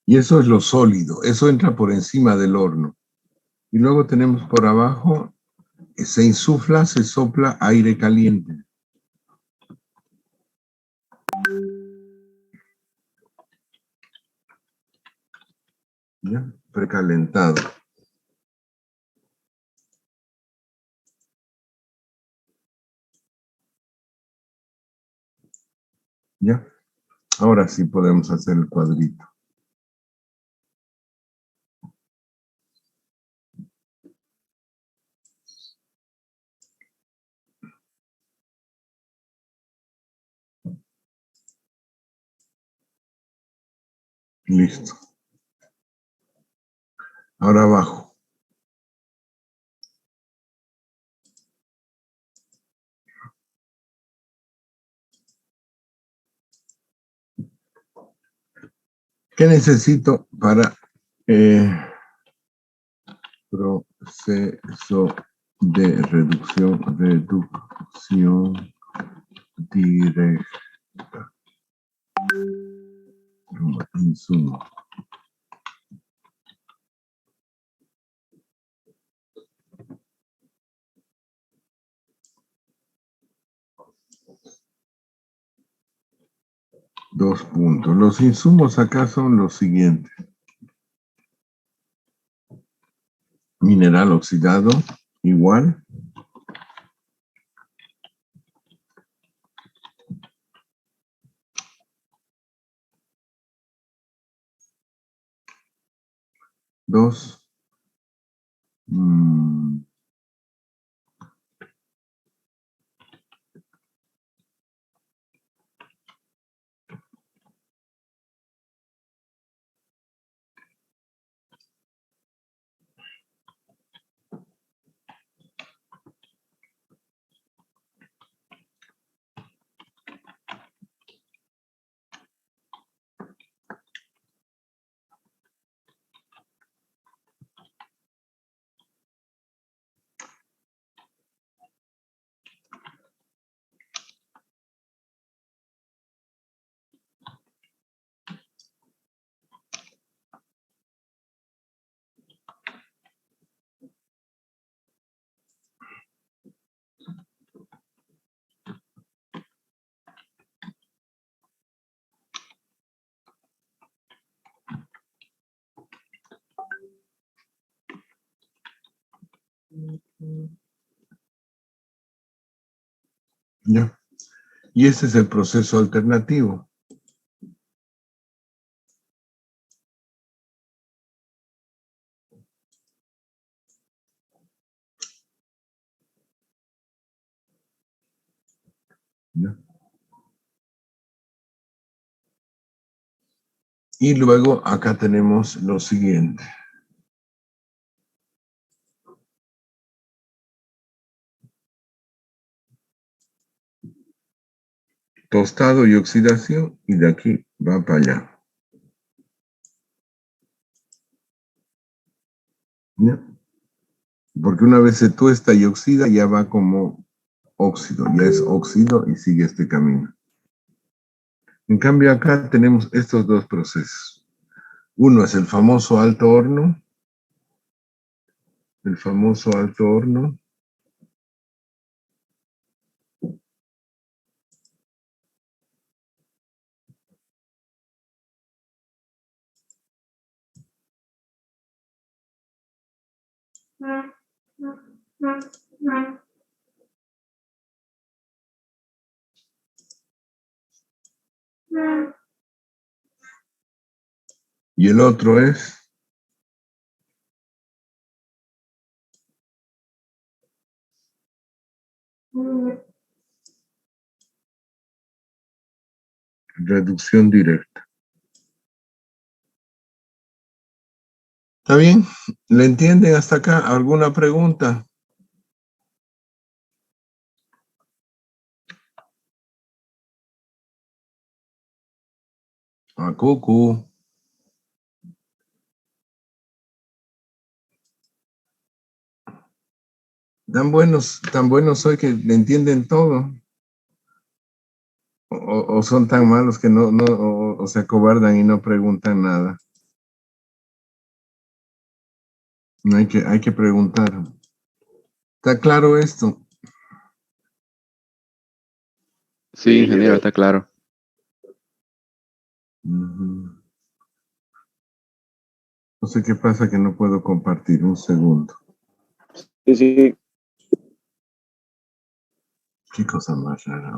Speaker 1: y eso es lo sólido, eso entra por encima del horno. Y luego tenemos por abajo, se insufla, se sopla aire caliente. ¿Ya? Precalentado. ¿Ya? Ahora sí podemos hacer el cuadrito. Listo. Ahora abajo. ¿Qué necesito para proceso de reducción directa? Insumo. Dos puntos. Los insumos acá son los siguientes. Mineral oxidado, igual. Dos. 2. ¿Ya? Y ese es el proceso alternativo. ¿Ya? Y luego acá tenemos lo siguiente. Tostado y oxidación, y de aquí va para allá. ¿Ya? Porque una vez se tuesta y oxida, ya va como óxido, ya es óxido y sigue este camino. En cambio, acá tenemos estos dos procesos. Uno es el famoso alto horno, el famoso alto horno. Y el otro es reducción directa. ¿Está bien? ¿Le entienden hasta acá? ¿Alguna pregunta? A Cucu. Tan buenos soy que le entienden todo. O son tan malos que o se acobardan y no preguntan nada. No hay que preguntar. ¿Está claro esto?
Speaker 4: Sí, ingeniero, está claro.
Speaker 1: Ujú. No sé qué pasa que no puedo compartir. Un segundo.
Speaker 4: Sí, sí.
Speaker 1: Qué cosa más rara.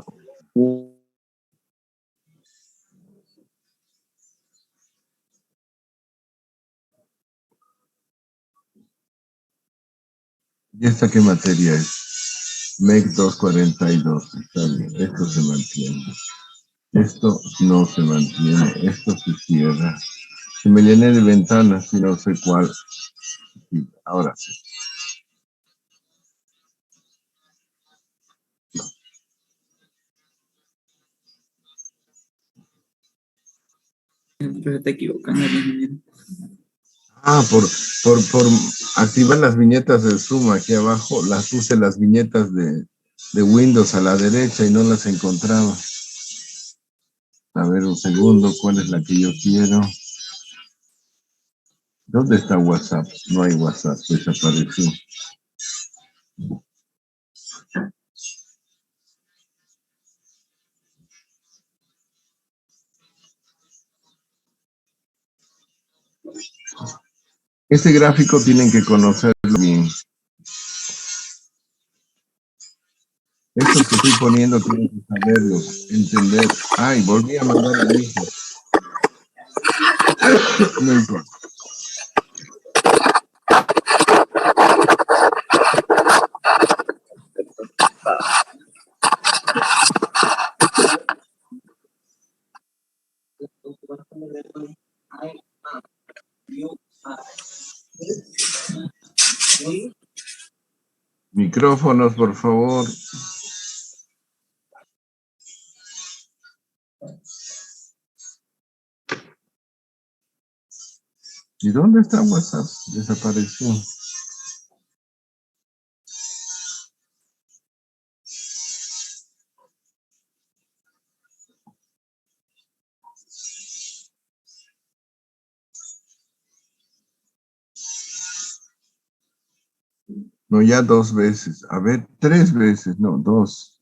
Speaker 1: ¿Y esta qué materia es? MEC 242. Está bien. Esto se mantiene. Esto no se mantiene. Esto se cierra. Si me llené de ventanas y no sé cuál. Sí, ahora sí.
Speaker 5: Pero se está equivocando el ingeniero.
Speaker 1: Ah, por activar las viñetas del Zoom aquí abajo, las puse las viñetas de Windows a la derecha y no las encontraba. A ver, un segundo, ¿cuál es la que yo quiero? ¿Dónde está WhatsApp? No hay WhatsApp, desapareció. Este gráfico tienen que conocerlo bien. Estos que estoy poniendo tienen que saberlos, entender. Ay, volví a mandar el mismo. No importa. Micrófonos, por favor. ¿Y dónde está WhatsApp? Desapareció. No, ya dos veces. A ver, tres veces, no, dos.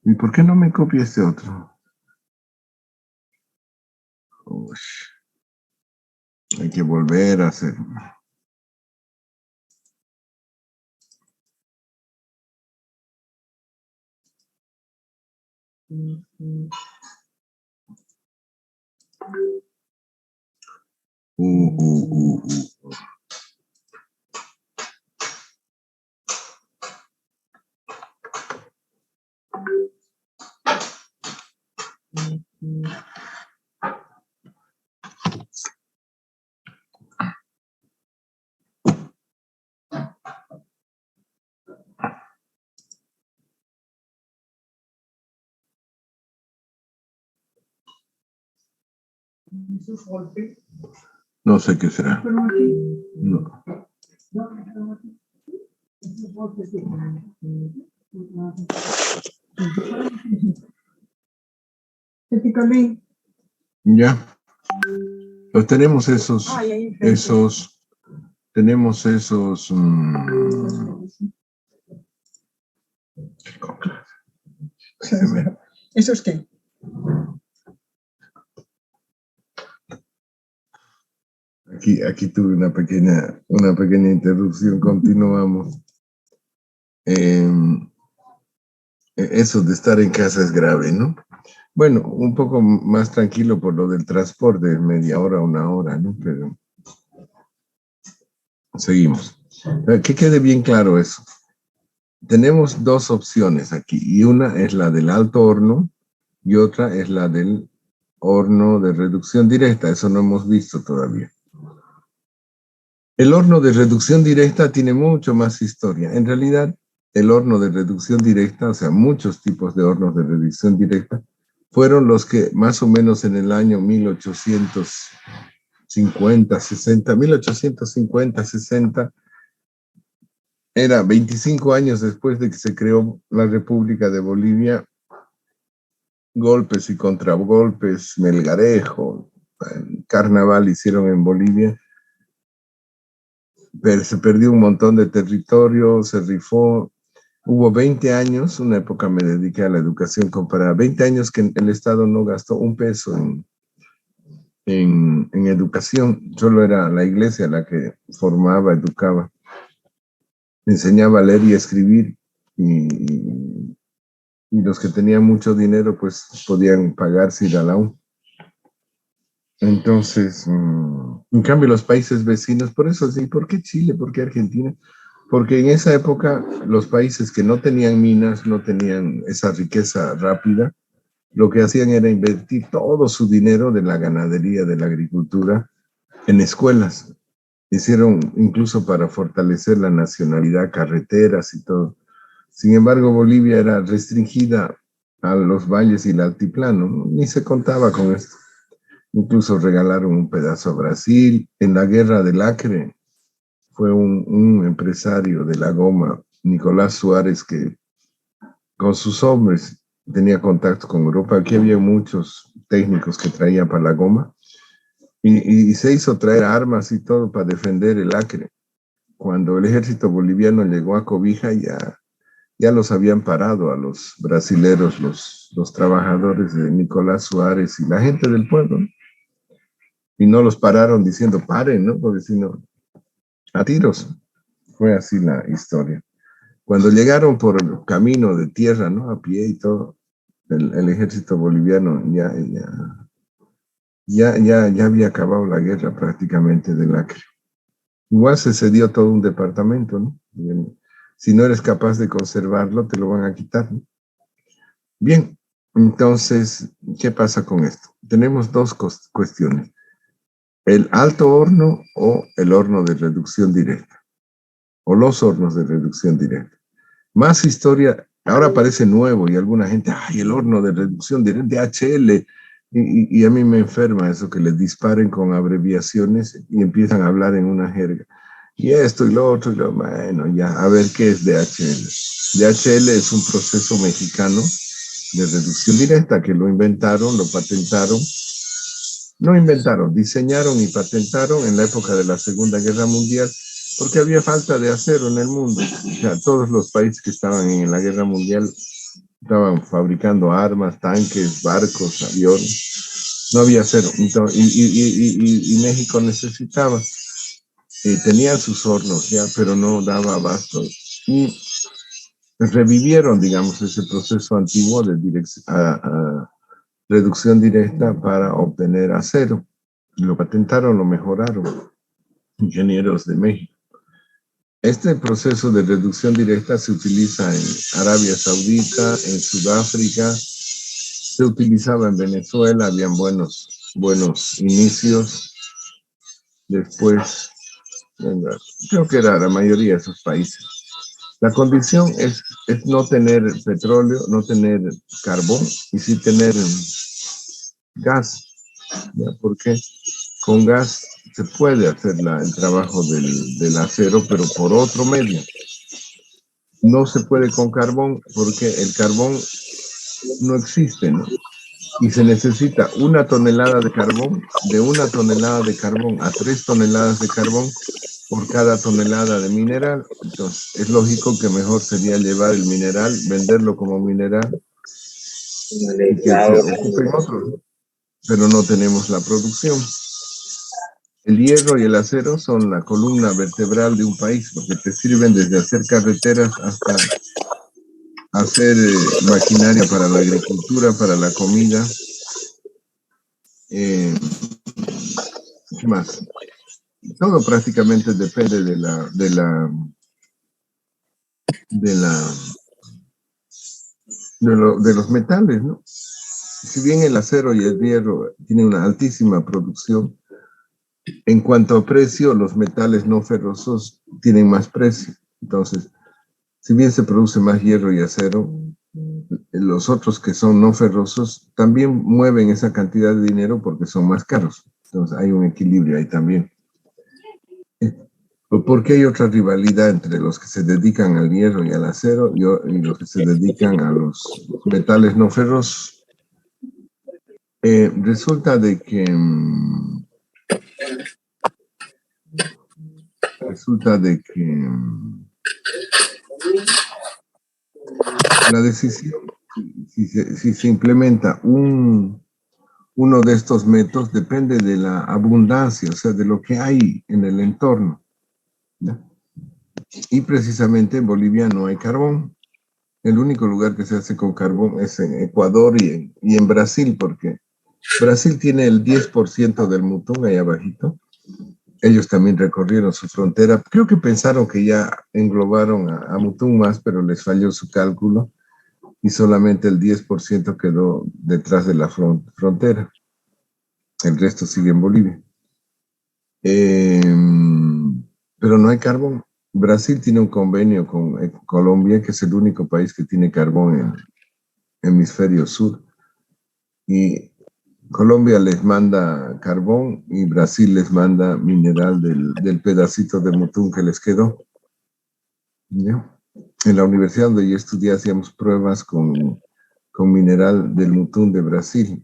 Speaker 1: ¿Y por qué no me copia este otro? Ush, hay que volver a hacer. Uh, uh, uh, uh. No sé qué será. No. Ya. Pues tenemos tenemos esos.
Speaker 5: ¿Esos qué?
Speaker 1: Aquí tuve una pequeña interrupción, continuamos. Eso de estar en casa es grave, ¿no? Bueno, un poco más tranquilo por lo del transporte, media hora, una hora, ¿no? Pero seguimos. Que quede bien claro eso. Tenemos dos opciones aquí, y una es la del alto horno y otra es la del horno de reducción directa. Eso no hemos visto todavía. El horno de reducción directa tiene mucho más historia. En realidad, el horno de reducción directa, o sea, muchos tipos de hornos de reducción directa, fueron los que más o menos en el año 1850, 60, era 25 años después de que se creó la República de Bolivia, golpes y contragolpes, Melgarejo, Carnaval hicieron en Bolivia, pero se perdió un montón de territorio, se rifó. Hubo 20 años, una época me dediqué a la educación comparada, 20 años que el Estado no gastó un peso en educación, solo era la iglesia la que formaba, educaba, enseñaba a leer y a escribir, y los que tenían mucho dinero pues podían pagarse ir a la U. Entonces, en cambio los países vecinos, por eso sí, ¿por qué Chile? ¿Por qué Argentina? Porque en esa época los países que no tenían minas, no tenían esa riqueza rápida, lo que hacían era invertir todo su dinero de la ganadería, de la agricultura, en escuelas. Hicieron incluso para fortalecer la nacionalidad, carreteras y todo. Sin embargo, Bolivia era restringida a los valles y el altiplano, ¿no? Ni se contaba con esto. Incluso regalaron un pedazo a Brasil. En la guerra del Acre fue un empresario de la goma, Nicolás Suárez, que con sus hombres tenía contacto con Europa. Aquí había muchos técnicos que traían para la goma y se hizo traer armas y todo para defender el Acre. Cuando el ejército boliviano llegó a Cobija, ya los habían parado a los brasileros, los trabajadores de Nicolás Suárez y la gente del pueblo, ¿no? Y no los pararon diciendo paren, ¿no? Porque si no, a tiros. Fue así la historia. Cuando llegaron por el camino de tierra, ¿no? A pie y todo, el ejército boliviano ya había acabado la guerra prácticamente del Acre. Igual se cedió todo un departamento, ¿no? Si no eres capaz de conservarlo, te lo van a quitar, ¿no? Bien, entonces, ¿qué pasa con esto? Tenemos dos cuestiones. El alto horno o el horno de reducción directa, o los hornos de reducción directa. Más historia, ahora parece nuevo y alguna gente, ay, el horno de reducción directa, DHL, y a mí me enferma eso que les disparen con abreviaciones y empiezan a hablar en una jerga. Y esto y lo otro, y bueno, ya, a ver qué es DHL. DHL es un proceso mexicano de reducción directa que lo inventaron, lo patentaron. No inventaron, diseñaron y patentaron en la época de la Segunda Guerra Mundial, porque había falta de acero en el mundo. O sea, todos los países que estaban en la Guerra Mundial estaban fabricando armas, tanques, barcos, aviones. No había acero. Entonces, y México necesitaba. Tenían sus hornos ya, pero no daba abasto. Y revivieron, digamos, ese proceso antiguo de reducción directa para obtener acero. Lo patentaron, lo mejoraron ingenieros de México. Este proceso de reducción directa se utiliza en Arabia Saudita, en Sudáfrica, se utilizaba en Venezuela, habían buenos inicios. Después, creo que era la mayoría de esos países. La condición es no tener petróleo, no tener carbón y sí tener gas. ¿Ya? ¿Por qué? con gas se puede hacer el trabajo del acero, pero por otro medio. No se puede con carbón porque el carbón no existe, ¿no? Y se necesita 1 tonelada de carbón, de 1 tonelada de carbón a 3 toneladas de carbón por cada tonelada de mineral. Entonces, es lógico que mejor sería llevar el mineral, venderlo como mineral y que se ocupen otros, ¿no? Pero no tenemos la producción. El hierro y el acero son la columna vertebral de un país porque te sirven desde hacer carreteras hasta hacer maquinaria para la agricultura, para la comida. ¿Qué más? Todo prácticamente depende de los metales, ¿no? Si bien el acero y el hierro tienen una altísima producción, en cuanto a precio, los metales no ferrosos tienen más precio. Entonces, si bien se produce más hierro y acero, los otros que son no ferrosos también mueven esa cantidad de dinero porque son más caros. Entonces, hay un equilibrio ahí también. ¿Por qué hay otra rivalidad entre los que se dedican al hierro y al acero y los que se dedican a los metales no ferrosos? Resulta de que la decisión, si se implementa uno de estos métodos, depende de la abundancia, o sea, de lo que hay en el entorno, ¿no? Y precisamente en Bolivia no hay carbón. El único lugar que se hace con carbón es en Ecuador y en Brasil, porque Brasil tiene el 10% del Mutún ahí abajito. Ellos también recorrieron su frontera. Creo que pensaron que ya englobaron a Mutún más, pero les falló su cálculo y solamente el 10% quedó detrás de la frontera. El resto sigue en Bolivia. Pero no hay carbón. Brasil tiene un convenio con Colombia, que es el único país que tiene carbón en el hemisferio sur. Y Colombia les manda carbón y Brasil les manda mineral del pedacito de Mutún que les quedó. ¿Ya? En la universidad donde yo estudié hacíamos pruebas con mineral del Mutún de Brasil.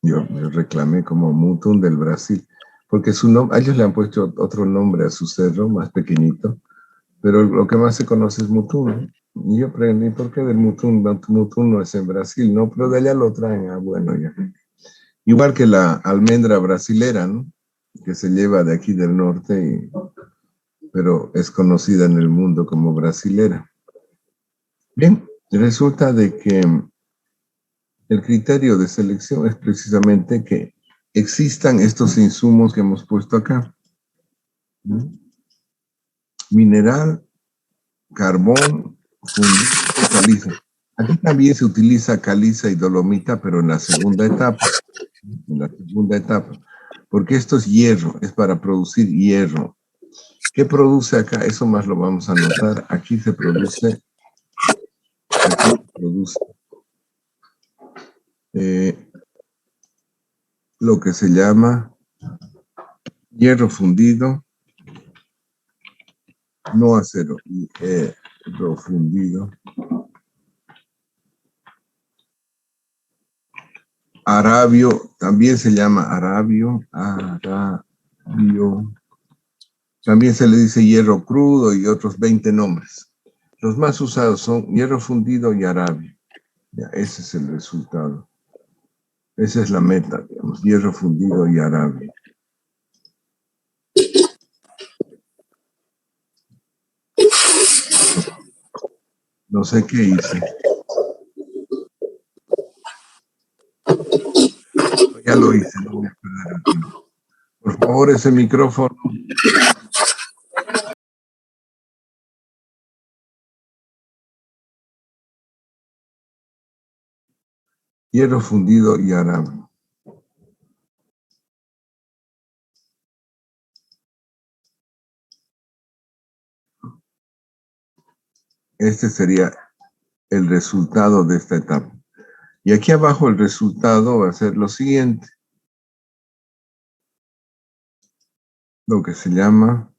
Speaker 1: Yo reclamé como Mutún del Brasil, porque a ellos le han puesto otro nombre a su cerro, más pequeñito, pero lo que más se conoce es Mutún. Y yo aprendí por qué del Mutún. Mutún no es en Brasil, no, pero de allá lo traen. Ah, bueno, ya. Igual que la almendra brasilera, ¿no? Que se lleva de aquí del norte, pero es conocida en el mundo como brasilera. Bien, resulta de que el criterio de selección es precisamente que existan estos insumos que hemos puesto acá. ¿No? Mineral, carbón, fundido, caliza. Aquí también se utiliza caliza y dolomita, pero en la segunda etapa. En la segunda etapa. Porque esto es hierro, es para producir hierro. ¿Qué produce acá? Eso más lo vamos a notar. Aquí se produce lo que se llama hierro fundido, no acero, hierro fundido. Arabio, también se llama arabio. También se le dice hierro crudo y otros 20 nombres. Los más usados son hierro fundido y arabio. Ya, ese es el resultado. Esa es la meta, digamos, hierro fundido y arabio. No sé qué hice. Ya lo hice, no voy a perder el tiempo. Por favor, ese micrófono. Hierro fundido y arabio. Este sería el resultado de esta etapa. Y aquí abajo el resultado va a ser lo siguiente. lo que se llama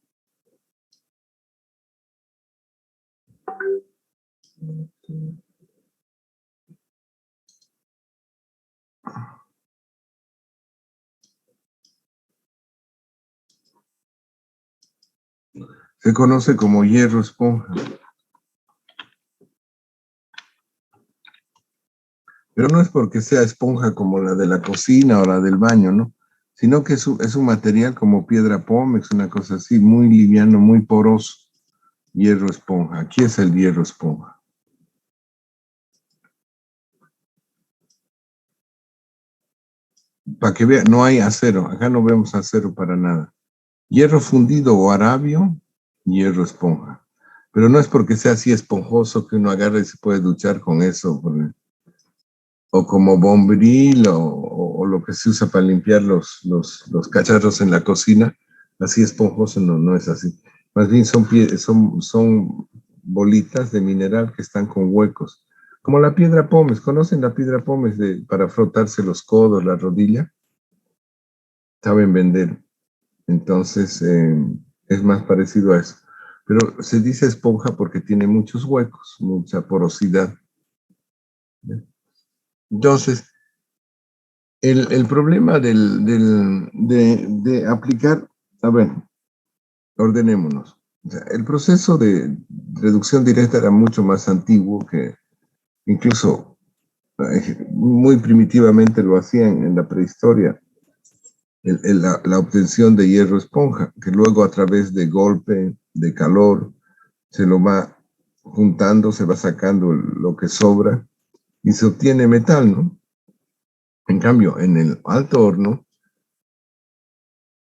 Speaker 1: se conoce como hierro esponja. Pero no es porque sea esponja como la de la cocina o la del baño, ¿no? Sino que es un material como piedra pómez, una cosa así, muy liviano, muy poroso. Hierro esponja. Aquí es el hierro esponja. Para que vean, no hay acero. Acá no vemos acero para nada. Hierro fundido o arabio, hierro esponja. Pero no es porque sea así esponjoso que uno agarre y se puede duchar con eso. O como bombril o lo que se usa para limpiar los cacharros en la cocina. Así esponjoso no es así. Más bien son bolitas de mineral que están con huecos. Como la piedra pómez. ¿Conocen la piedra pómez para frotarse los codos, la rodilla? Saben vender. Entonces, es más parecido a eso. Pero se dice esponja porque tiene muchos huecos, mucha porosidad. Entonces, el problema de aplicar, a ver, ordenémonos. O sea, el proceso de reducción directa era mucho más antiguo que incluso muy primitivamente lo hacían en la prehistoria. La obtención de hierro esponja, que luego a través de golpe, de calor, se lo va juntando, se va sacando lo que sobra y se obtiene metal, ¿no? En cambio, en el alto horno,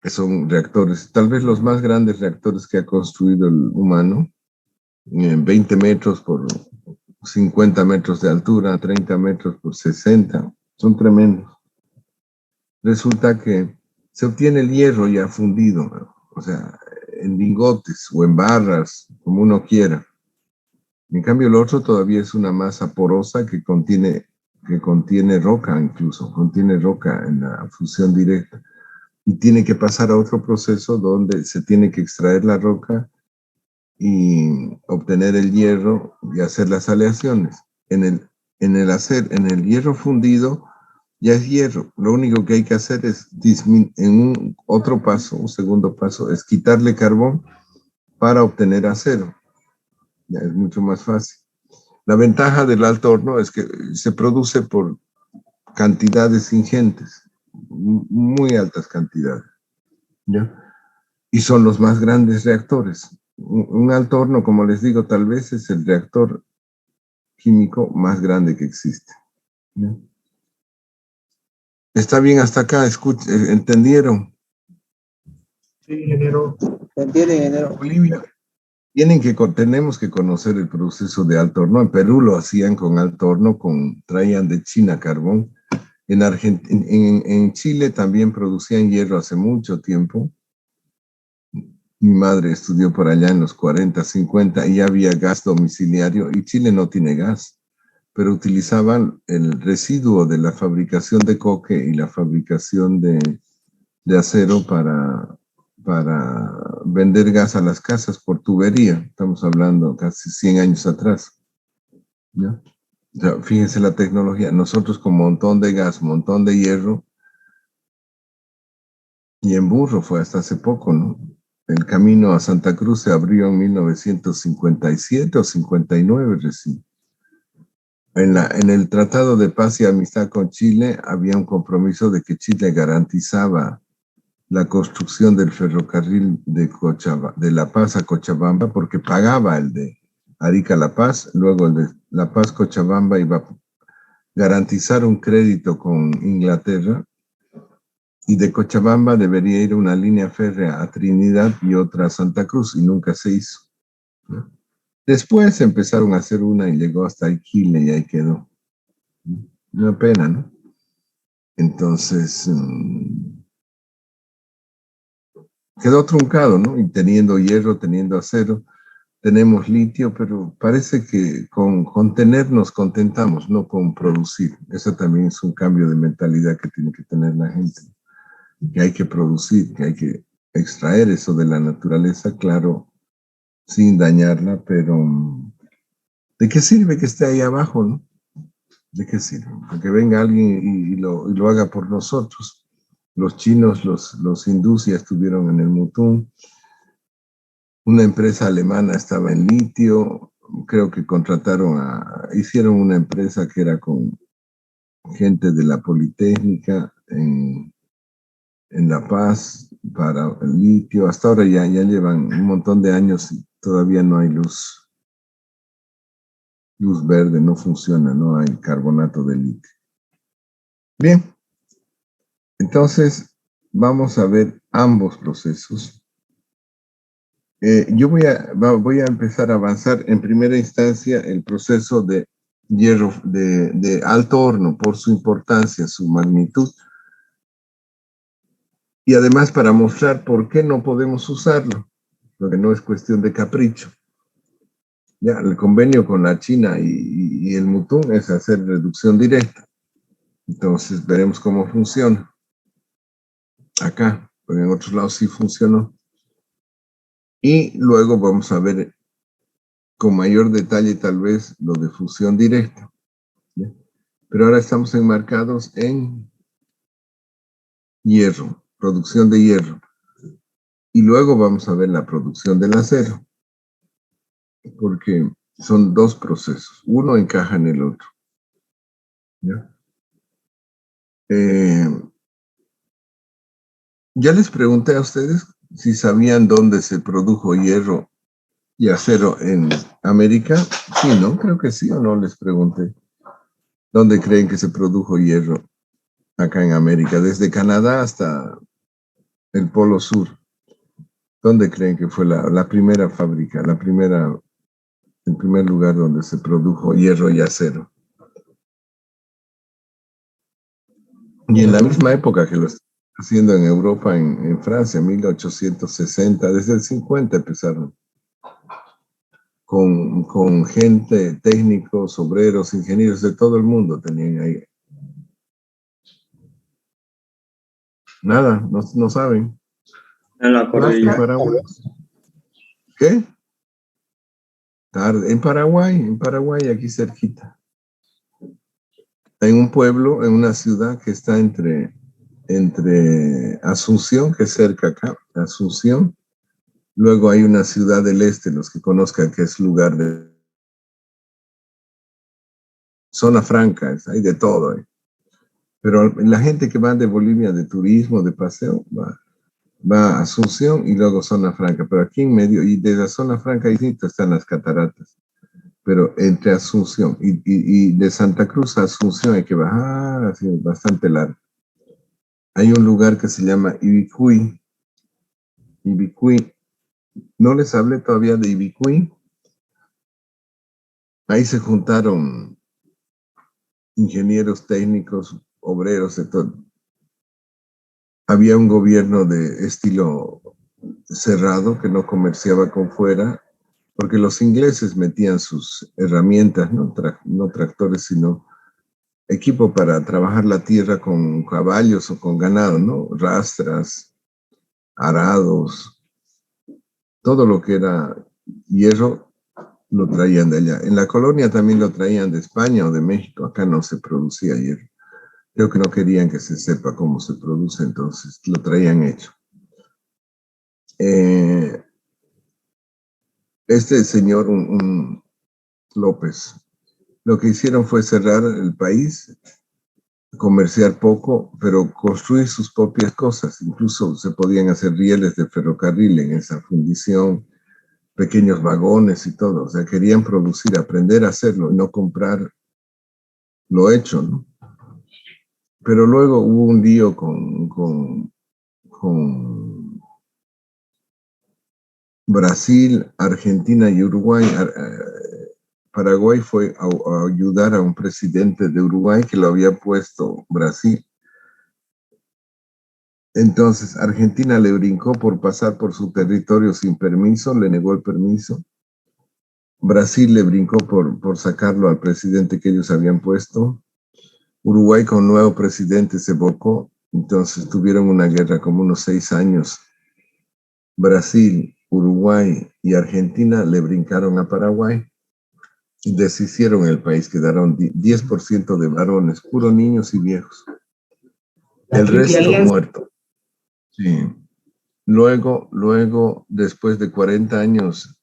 Speaker 1: que son reactores, tal vez los más grandes reactores que ha construido el humano, 20 metros por 50 metros de altura, 30 metros por 60, son tremendos. Resulta que se obtiene el hierro ya fundido, ¿no? O sea, en lingotes o en barras, como uno quiera. En cambio, el otro todavía es una masa porosa que contiene roca incluso, contiene roca en la fusión directa. Y tiene que pasar a otro proceso donde se tiene que extraer la roca y obtener el hierro y hacer las aleaciones. En el hierro fundido ya es hierro. Lo único que hay que hacer es, en un otro paso, un segundo paso, es quitarle carbón para obtener acero. Ya es mucho más fácil. La ventaja del alto horno es que se produce por cantidades ingentes, muy altas cantidades, ¿ya? Y son los más grandes reactores. Un alto horno, como les digo, tal vez es el reactor químico más grande que existe, ¿ya? ¿Está bien hasta acá? ¿Entendieron?
Speaker 5: Sí, ingeniero.
Speaker 6: ¿Entiende, ingeniero?
Speaker 1: Bolivia. Tenemos que conocer el proceso de alto horno. En Perú lo hacían con alto horno, traían de China carbón. En Chile también producían hierro hace mucho tiempo. Mi madre estudió por allá en los 40, 50 y ya había gas domiciliario y Chile no tiene gas, pero utilizaban el residuo de la fabricación de coque y la fabricación de acero para vender gas a las casas por tubería. Estamos hablando casi 100 años atrás, ¿ya? O sea, fíjense la tecnología. Nosotros con un montón de gas, un montón de hierro, y en burro fue hasta hace poco, ¿no? El camino a Santa Cruz se abrió en 1957 o 59 recién. En el Tratado de Paz y Amistad con Chile había un compromiso de que Chile garantizaba la construcción del ferrocarril de La Paz a Cochabamba porque pagaba el de Arica a La Paz, luego el de La Paz Cochabamba iba a garantizar un crédito con Inglaterra y de Cochabamba debería ir una línea férrea a Trinidad y otra a Santa Cruz y nunca se hizo, ¿no? Después empezaron a hacer una y llegó hasta Iquile y ahí quedó. Una pena, ¿no? Entonces, quedó truncado, ¿no? Y teniendo hierro, teniendo acero, tenemos litio, pero parece que con tener nos contentamos, no con producir. Eso también es un cambio de mentalidad que tiene que tener la gente, que hay que producir, que hay que extraer eso de la naturaleza, claro, sin dañarla, pero ¿de qué sirve que esté ahí abajo, no? ¿De qué sirve? Que venga alguien y lo haga por nosotros. Los chinos, los hindúes ya estuvieron en el Mutún. Una empresa alemana estaba en litio. Creo que hicieron una empresa que era con gente de la Politécnica en La Paz para el litio. Hasta ahora ya llevan un montón de años y todavía no hay luz verde, no funciona, no hay carbonato de litio. Bien, entonces vamos a ver ambos procesos. Yo voy a empezar a avanzar en primera instancia el proceso de hierro de alto horno por su importancia, su magnitud, y además para mostrar por qué no podemos usarlo, porque no es cuestión de capricho. Ya, el convenio con la China y el Mutún es hacer reducción directa. Entonces veremos cómo funciona. Acá, pero en otros lados sí funcionó. Y luego vamos a ver con mayor detalle tal vez lo de fusión directa. ¿Ya? Pero ahora estamos enmarcados en hierro, producción de hierro. Y luego vamos a ver la producción del acero, porque son dos procesos, uno encaja en el otro. ¿Ya? Ya les pregunté a ustedes si sabían dónde se produjo hierro y acero en América. Sí, ¿no? Creo que sí o no les pregunté. ¿Dónde creen que se produjo hierro acá en América? Desde Canadá hasta el Polo Sur. ¿Dónde creen que fue la primera fábrica, el primer lugar donde se produjo hierro y acero? Y en la misma época que lo están haciendo en Europa, en Francia, 1860, desde el 50 empezaron. Con gente, técnicos, obreros, ingenieros de todo el mundo tenían ahí. Nada, no saben.
Speaker 2: En la cordillera.
Speaker 1: ¿En Paraguay? ¿Qué? Tarde. En Paraguay, aquí cerquita. En un pueblo, en una ciudad que está entre Asunción, que es cerca acá, Asunción. Luego hay una ciudad del este, los que conozcan, que es lugar de zona franca, hay de todo. Pero la gente que va de Bolivia de turismo, de paseo, va a Asunción y luego zona franca. Pero aquí en medio, y de la zona franca distinto están las cataratas. Pero entre Asunción y de Santa Cruz a Asunción hay que bajar, así bastante largo. Hay un lugar que se llama Ibicuy. Ibicuy. No les hablé todavía de Ibicuy. Ahí se juntaron ingenieros técnicos, obreros, de todo. Había un gobierno de estilo cerrado que no comerciaba con fuera, porque los ingleses metían sus herramientas, no tractores, sino equipo para trabajar la tierra con caballos o con ganado, ¿no? Rastras, arados, todo lo que era hierro lo traían de allá. En la colonia también lo traían de España o de México, acá no se producía hierro. Creo que no querían que se sepa cómo se produce, entonces lo traían hecho. Este señor, un López, lo que hicieron fue cerrar el país, comerciar poco, pero construir sus propias cosas. Incluso se podían hacer rieles de ferrocarril en esa fundición, pequeños vagones y todo. O sea, querían producir, aprender a hacerlo y no comprar lo hecho, ¿no? Pero luego hubo un lío con Brasil, Argentina y Uruguay. Paraguay fue a ayudar a un presidente de Uruguay que lo había puesto Brasil. Entonces Argentina le brincó por pasar por su territorio sin permiso, le negó el permiso. Brasil le brincó por sacarlo al presidente que ellos habían puesto. Uruguay con nuevo presidente se bocó, entonces tuvieron una guerra como unos 6 años Brasil, Uruguay y Argentina le brincaron a Paraguay y deshicieron el país. Quedaron 10% de varones, puros niños y viejos. El resto muerto. Sí. Luego, después de 40 años,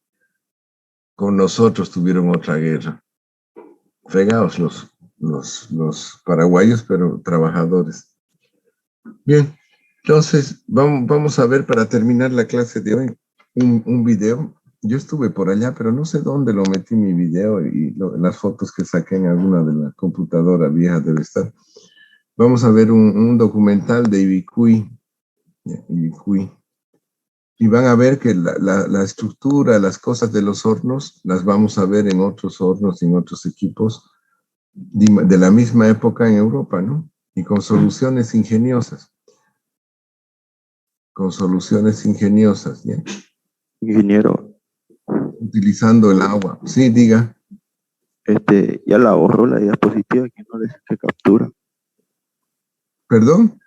Speaker 1: con nosotros tuvieron otra guerra. Fregados los paraguayos, pero trabajadores. Bien, entonces vamos a ver para terminar la clase de hoy un video. Yo estuve por allá, pero no sé dónde lo metí mi video y las fotos que saqué en alguna de la computadora vieja debe estar. Vamos a ver un documental de Ibicuy. Y van a ver que la estructura, las cosas de los hornos, las vamos a ver en otros hornos y en otros equipos de la misma época en Europa, ¿no? Y con soluciones ingeniosas. Con soluciones ingeniosas, ¿bien?
Speaker 4: Ingeniero,
Speaker 1: Utilizando el agua. Sí, diga.
Speaker 4: ya la borró la diapositiva que no le saqué captura.
Speaker 1: ¿Perdón?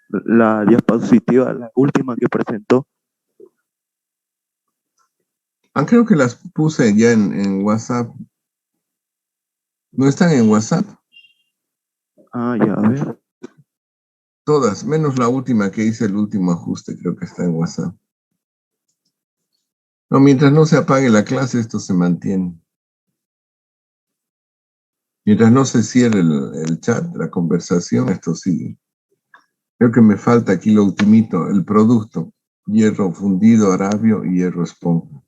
Speaker 4: La diapositiva, la última que presentó.
Speaker 1: Creo que las puse ya en WhatsApp. ¿No están en WhatsApp?
Speaker 4: Ya, a ver.
Speaker 1: Todas, menos la última que hice, el último ajuste, creo que está en WhatsApp. No, mientras no se apague la clase, esto se mantiene. Mientras no se cierre el chat, la conversación, esto sigue. Creo que me falta aquí lo ultimito, el producto. Hierro fundido, arabio y hierro esponja.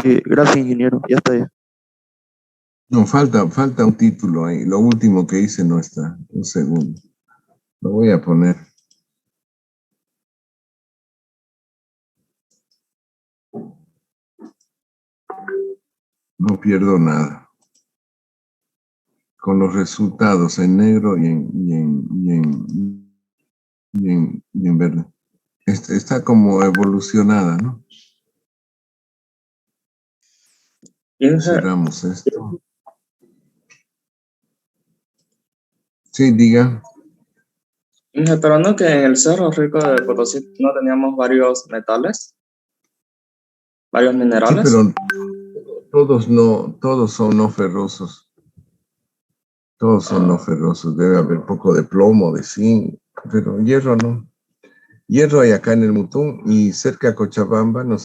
Speaker 4: Sí, gracias, ingeniero. Ya está ya.
Speaker 1: No, falta un título ahí. Lo último que hice no está. Un segundo. Lo voy a poner. No pierdo nada. Con los resultados en negro y en verde. Está como evolucionada, ¿no? Cerramos esto. Sí, diga.
Speaker 2: Pero no que en el Cerro Rico de Potosí no teníamos varios metales, varios
Speaker 1: Sí,
Speaker 2: minerales.
Speaker 1: pero todos son no ferrosos. Todos son no ferrosos. Debe haber poco de plomo, de zinc, pero hierro no. Hierro hay acá en el Mutún y cerca de Cochabamba, no